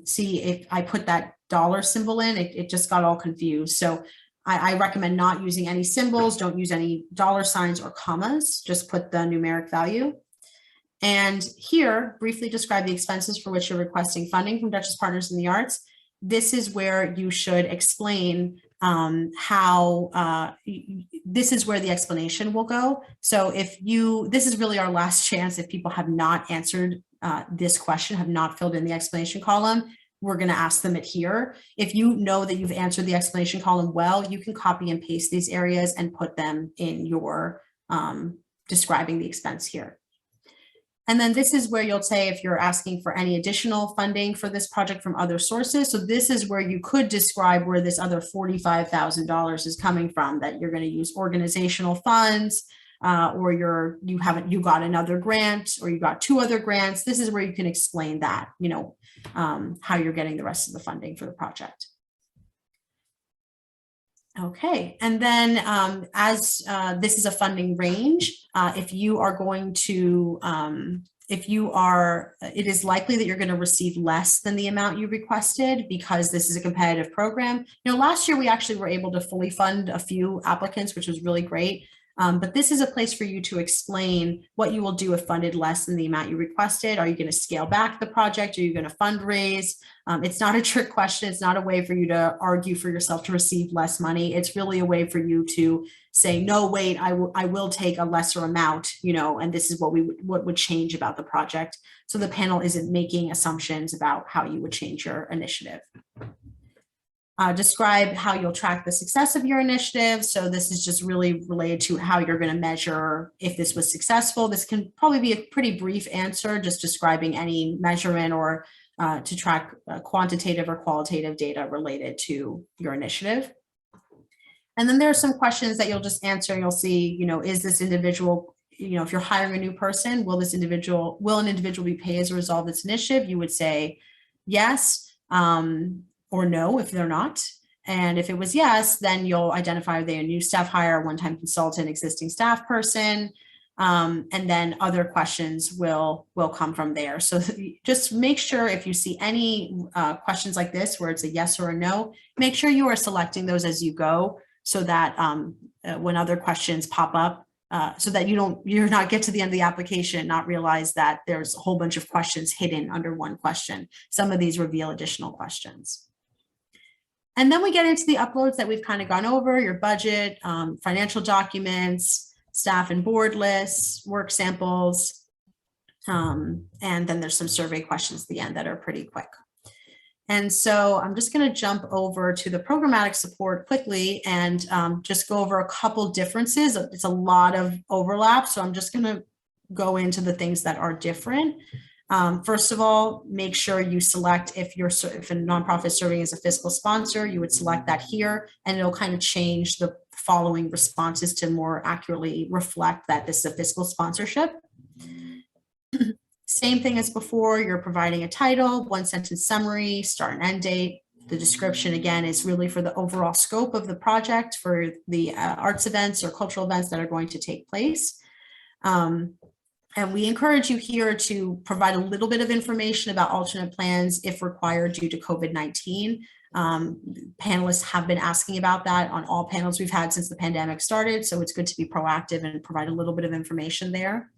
A: See, if I put that dollar symbol in, it just got all confused. So I recommend not using any symbols. Don't use any dollar signs or commas. Just put the numeric value. And here, briefly describe the expenses for which you're requesting funding from Dutchess Partners in the Arts. This is where you should explain this is where the explanation will go. So this is really our last chance. If people have not answered this question, have not filled in the explanation column, we're going to ask them it here. If you know that you've answered the explanation column well, you can copy and paste these areas and put them in your describing the expense here. And then this is where you'll say if you're asking for any additional funding for this project from other sources. So this is where you could describe where this other $45,000 is coming from, that you're going to use organizational funds, or you got another grant, or you got 2 other grants. This is where you can explain that, how you're getting the rest of the funding for the project. Okay, and then as this is a funding range, if you are going to, it is likely that you're going to receive less than the amount you requested because this is a competitive program. Last year we actually were able to fully fund a few applicants, which was really great. But this is a place for you to explain what you will do if funded less than the amount you requested. Are you going to scale back the project? Are you going to fundraise? It's not a trick question. It's not a way for you to argue for yourself to receive less money. It's really a way for you to say, no, wait, I will take a lesser amount, and this is what would change about the project. So the panel isn't making assumptions about how you would change your initiative. Describe how you'll track the success of your initiative. So this is just really related to how you're going to measure if this was successful. This can probably be a pretty brief answer, just describing any measurement or to track quantitative or qualitative data related to your initiative. And then there are some questions that you'll just answer. You'll see, is this individual, if you're hiring a new person, will an individual be paid as a result of this initiative? You would say yes. Or no if they're not. And if it was yes, then you'll identify are they a new staff hire, one-time consultant, existing staff person, and then other questions will come from there. So just make sure if you see any questions like this where it's a yes or a no, make sure you are selecting those as you go so that when other questions pop up, so that you're not get to the end of the application and not realize that there's a whole bunch of questions hidden under one question. Some of these reveal additional questions. And then we get into the uploads that we've kind of gone over, your budget, financial documents, staff and board lists, work samples, and then there's some survey questions at the end that are pretty quick. And so I'm just going to jump over to the programmatic support quickly and just go over a couple differences. It's a lot of overlap, so I'm just going to go into the things that are different. First of all, make sure you select if a nonprofit serving as a fiscal sponsor, you would select that here, and it'll kind of change the following responses to more accurately reflect that this is a fiscal sponsorship. Same thing as before, you're providing a title, one sentence summary, start and end date. The description, again, is really for the overall scope of the project for the arts events or cultural events that are going to take place. And we encourage you here to provide a little bit of information about alternate plans if required due to COVID-19. Panelists have been asking about that on all panels we've had since the pandemic started, so it's good to be proactive and provide a little bit of information there.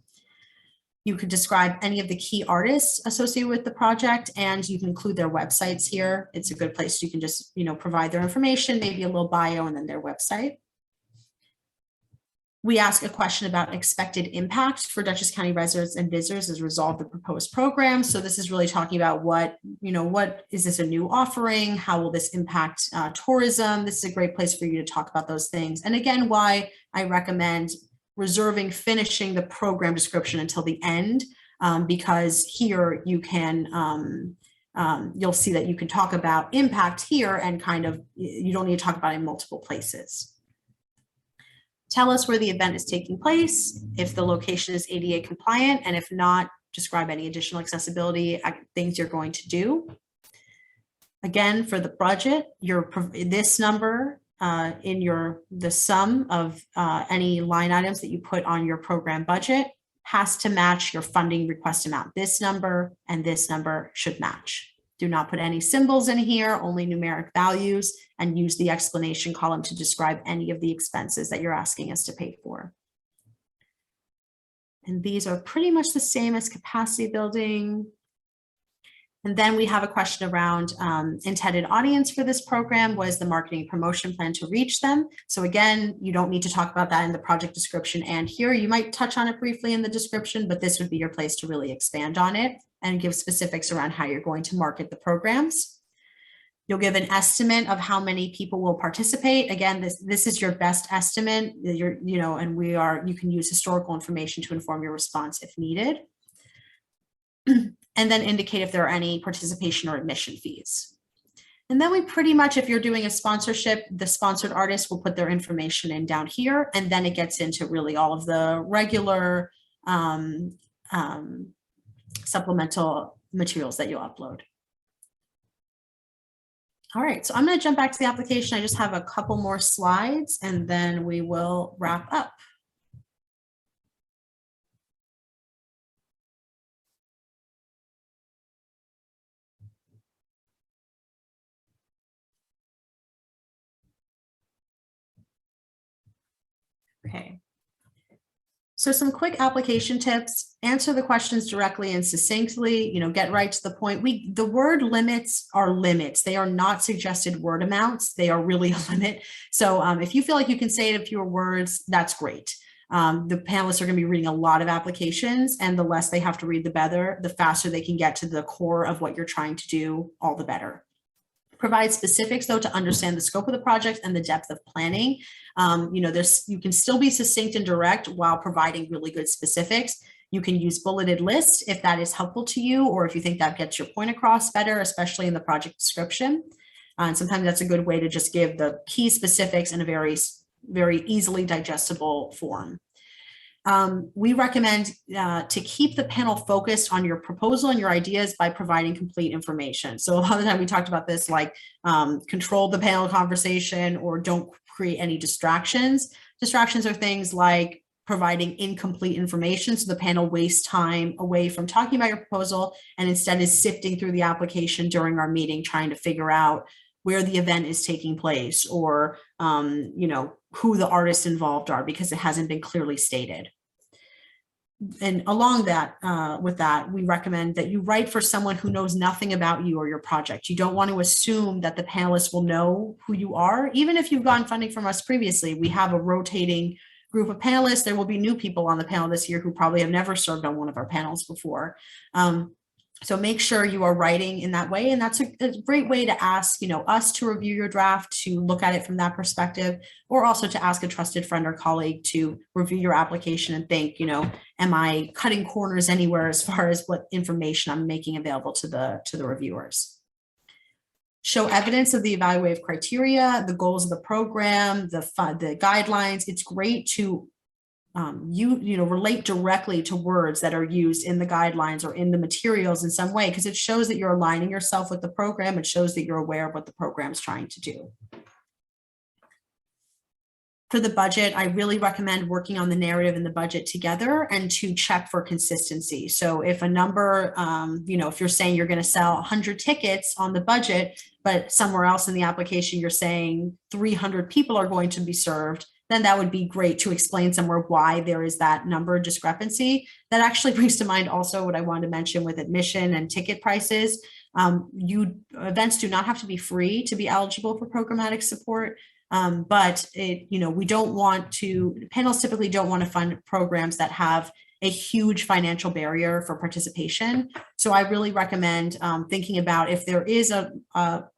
A: You could describe any of the key artists associated with the project, and you can include their websites here. It's a good place. You can just, provide their information, maybe a little bio and then their website. We ask a question about expected impact for Dutchess County residents and visitors as a result of the proposed program. So this is really talking about what is this a new offering? How will this impact tourism? This is a great place for you to talk about those things. And again, why I recommend finishing the program description until the end, because here you can, you'll see that you can talk about impact here and you don't need to talk about it in multiple places. Tell us where the event is taking place, if the location is ADA compliant, and if not, describe any additional accessibility things you're going to do. Again, for the budget, this number the sum of any line items that you put on your program budget has to match your funding request amount. This number and this number should match. Do not put any symbols in here, only numeric values, and use the explanation column to describe any of the expenses that you're asking us to pay for. And these are pretty much the same as capacity building. And then we have a question around intended audience for this program. What is the marketing promotion plan to reach them? So again, you don't need to talk about that in the project description and here. You might touch on it briefly in the description, but this would be your place to really expand on it and give specifics around how you're going to market the programs. You'll give an estimate of how many people will participate. Again, this is your best estimate. And you can use historical information to inform your response if needed. And then indicate if there are any participation or admission fees. And then we pretty much, if you're doing a sponsorship, the sponsored artist will put their information in down here, and then it gets into really all of the regular supplemental materials that you'll upload. All right, so I'm going to jump back to the application. I just have a couple more slides, and then we will wrap up. Okay, so some quick application tips: answer the questions directly and succinctly, get right to the point. The word limits are limits. They are not suggested word amounts. They are really a limit. So if you feel like you can say it in fewer words, that's great. The panelists are going to be reading a lot of applications, and the less they have to read, the better. The faster they can get to the core of what you're trying to do, all the better. Provide specifics though to understand the scope of the project and the depth of planning. You can still be succinct and direct while providing really good specifics. You can use bulleted lists if that is helpful to you, or if you think that gets your point across better, especially in the project description. And sometimes that's a good way to just give the key specifics in a very, very easily digestible form. We recommend to keep the panel focused on your proposal and your ideas by providing complete information. So a lot of the time we talked about this, like control the panel conversation or don't create any distractions. Distractions are things like providing incomplete information, so the panel wastes time away from talking about your proposal and instead is sifting through the application during our meeting, trying to figure out where the event is taking place or who the artists involved are, because it hasn't been clearly stated. And along that, with that, we recommend that you write for someone who knows nothing about you or your project. You don't want to assume that the panelists will know who you are. Even if you've gotten funding from us previously, we have a rotating group of panelists. There will be new people on the panel this year who probably have never served on one of our panels before. So make sure you are writing in that way. And that's a great way to ask, us to review your draft, to look at it from that perspective, or also to ask a trusted friend or colleague to review your application and think, am I cutting corners anywhere as far as what information I'm making available to the reviewers? Show evidence of the evaluative criteria, the goals of the program, the guidelines. It's great to relate directly to words that are used in the guidelines or in the materials in some way, because it shows that you're aligning yourself with the program. It shows that you're aware of what the program is trying to do. For the budget, I really recommend working on the narrative and the budget together and to check for consistency. So if a number, if you're saying you're going to sell 100 tickets on the budget, but somewhere else in the application, you're saying 300 people are going to be served, then that would be great to explain somewhere why there is that number discrepancy. That actually brings to mind also what I wanted to mention with admission and ticket prices. Events do not have to be free to be eligible for programmatic support. But we don't want to, panels typically don't want to fund programs that have a huge financial barrier for participation. So I really recommend thinking about if there is a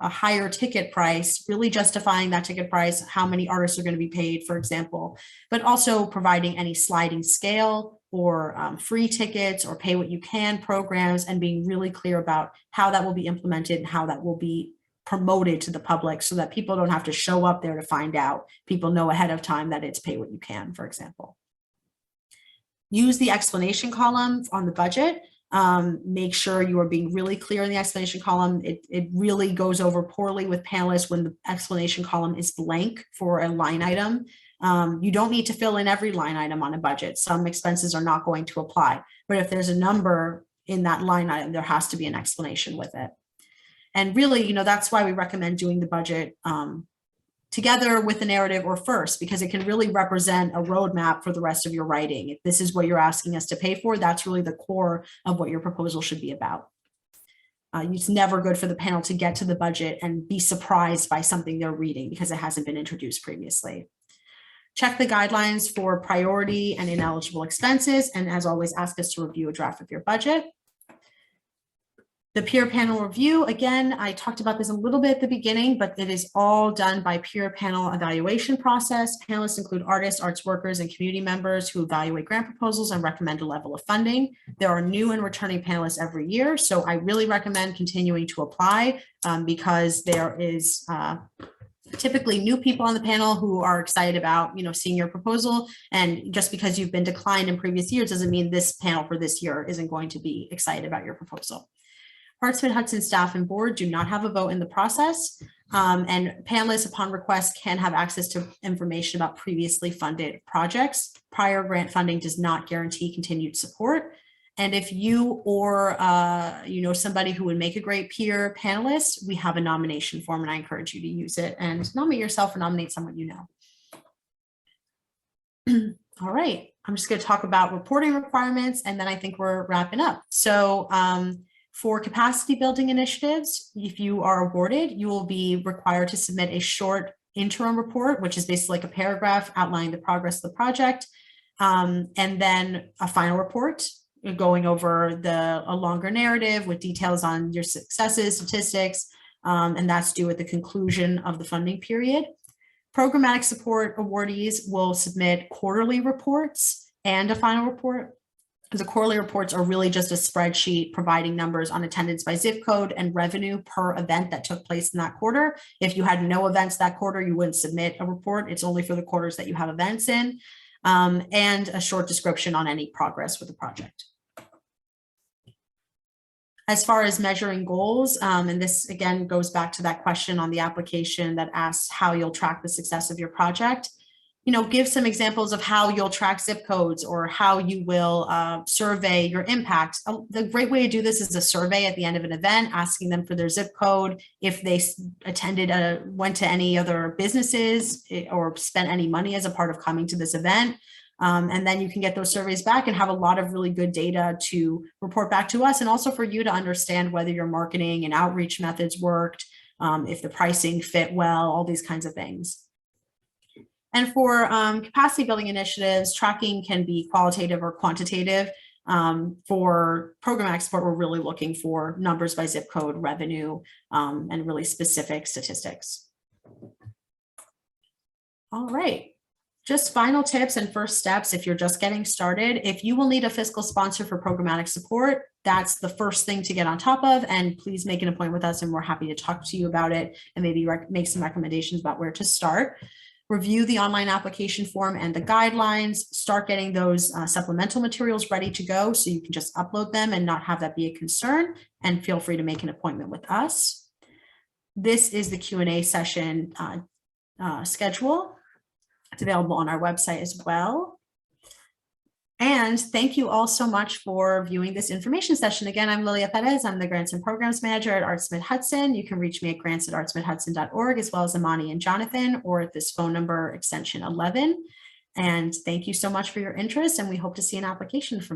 A: higher ticket price, really justifying that ticket price, how many artists are going to be paid, for example, but also providing any sliding scale or free tickets or pay what you can programs, and being really clear about how that will be implemented and how that will be promoted to the public so that people don't have to show up there to find out. People know ahead of time that it's pay what you can, for example. Use the explanation column on the budget. Make sure you are being really clear in the explanation column. It really goes over poorly with panelists when the explanation column is blank for a line item. You don't need to fill in every line item on a budget. Some expenses are not going to apply, but if there's a number in that line item, there has to be an explanation with it. And really, that's why we recommend doing the budget together with the narrative or first, because it can really represent a roadmap for the rest of your writing. If this is what you're asking us to pay for, that's really the core of what your proposal should be about. It's never good for the panel to get to the budget and be surprised by something they're reading because it hasn't been introduced previously. Check the guidelines for priority and ineligible expenses. And as always, ask us to review a draft of your budget. The peer panel review, again, I talked about this a little bit at the beginning, but it is all done by peer panel evaluation process. Panelists include artists, arts workers, and community members who evaluate grant proposals and recommend a level of funding. There are new and returning panelists every year, so I really recommend continuing to apply because there is typically new people on the panel who are excited about, seeing your proposal. And just because you've been declined in previous years doesn't mean this panel for this year isn't going to be excited about your proposal. Mid-Hudson staff and board do not have a vote in the process, and panelists upon request can have access to information about previously funded projects. Prior grant funding does not guarantee continued support. And if you or somebody who would make a great peer panelist, we have a nomination form and I encourage you to use it and nominate yourself or nominate someone you know. All right, I'm just going to talk about reporting requirements and then I think we're wrapping up. So for capacity building initiatives, if you are awarded, you will be required to submit a short interim report, which is basically like a paragraph outlining the progress of the project, and then a final report going over a longer narrative with details on your successes, statistics, and that's due at the conclusion of the funding period. Programmatic support awardees will submit quarterly reports and a final report. The quarterly reports are really just a spreadsheet providing numbers on attendance by zip code and revenue per event that took place in that quarter. If you had no events that quarter, you wouldn't submit a report. It's only for the quarters that you have events in, and a short description on any progress with the project. As far as measuring goals, and this again goes back to that question on the application that asks how you'll track the success of your project. Give some examples of how you'll track zip codes or how you will survey your impact. The great way to do this is a survey at the end of an event, asking them for their zip code, if they went to any other businesses or spent any money as a part of coming to this event. And then you can get those surveys back and have a lot of really good data to report back to us, and also for you to understand whether your marketing and outreach methods worked, if the pricing fit well, all these kinds of things. And for capacity building initiatives, tracking can be qualitative or quantitative. For programmatic support, we're really looking for numbers by zip code, revenue, and really specific statistics. All right. Just final tips and first steps if you're just getting started. If you will need a fiscal sponsor for programmatic support, that's the first thing to get on top of. And please make an appointment with us, and we're happy to talk to you about it and maybe make some recommendations about where to start. Review the online application form and the guidelines. Start getting those supplemental materials ready to go so you can just upload them and not have that be a concern. And feel free to make an appointment with us. This is the Q&A session schedule. It's available on our website as well. And thank you all so much for viewing this information session. Again, I'm Lilia Perez. I'm the Grants and Programs Manager at Arts Mid-Hudson. You can reach me at grants@artsmidhudson.org, as well as Amani and Jonathan, or at this phone number, extension 11. And thank you so much for your interest, and we hope to see an application from you.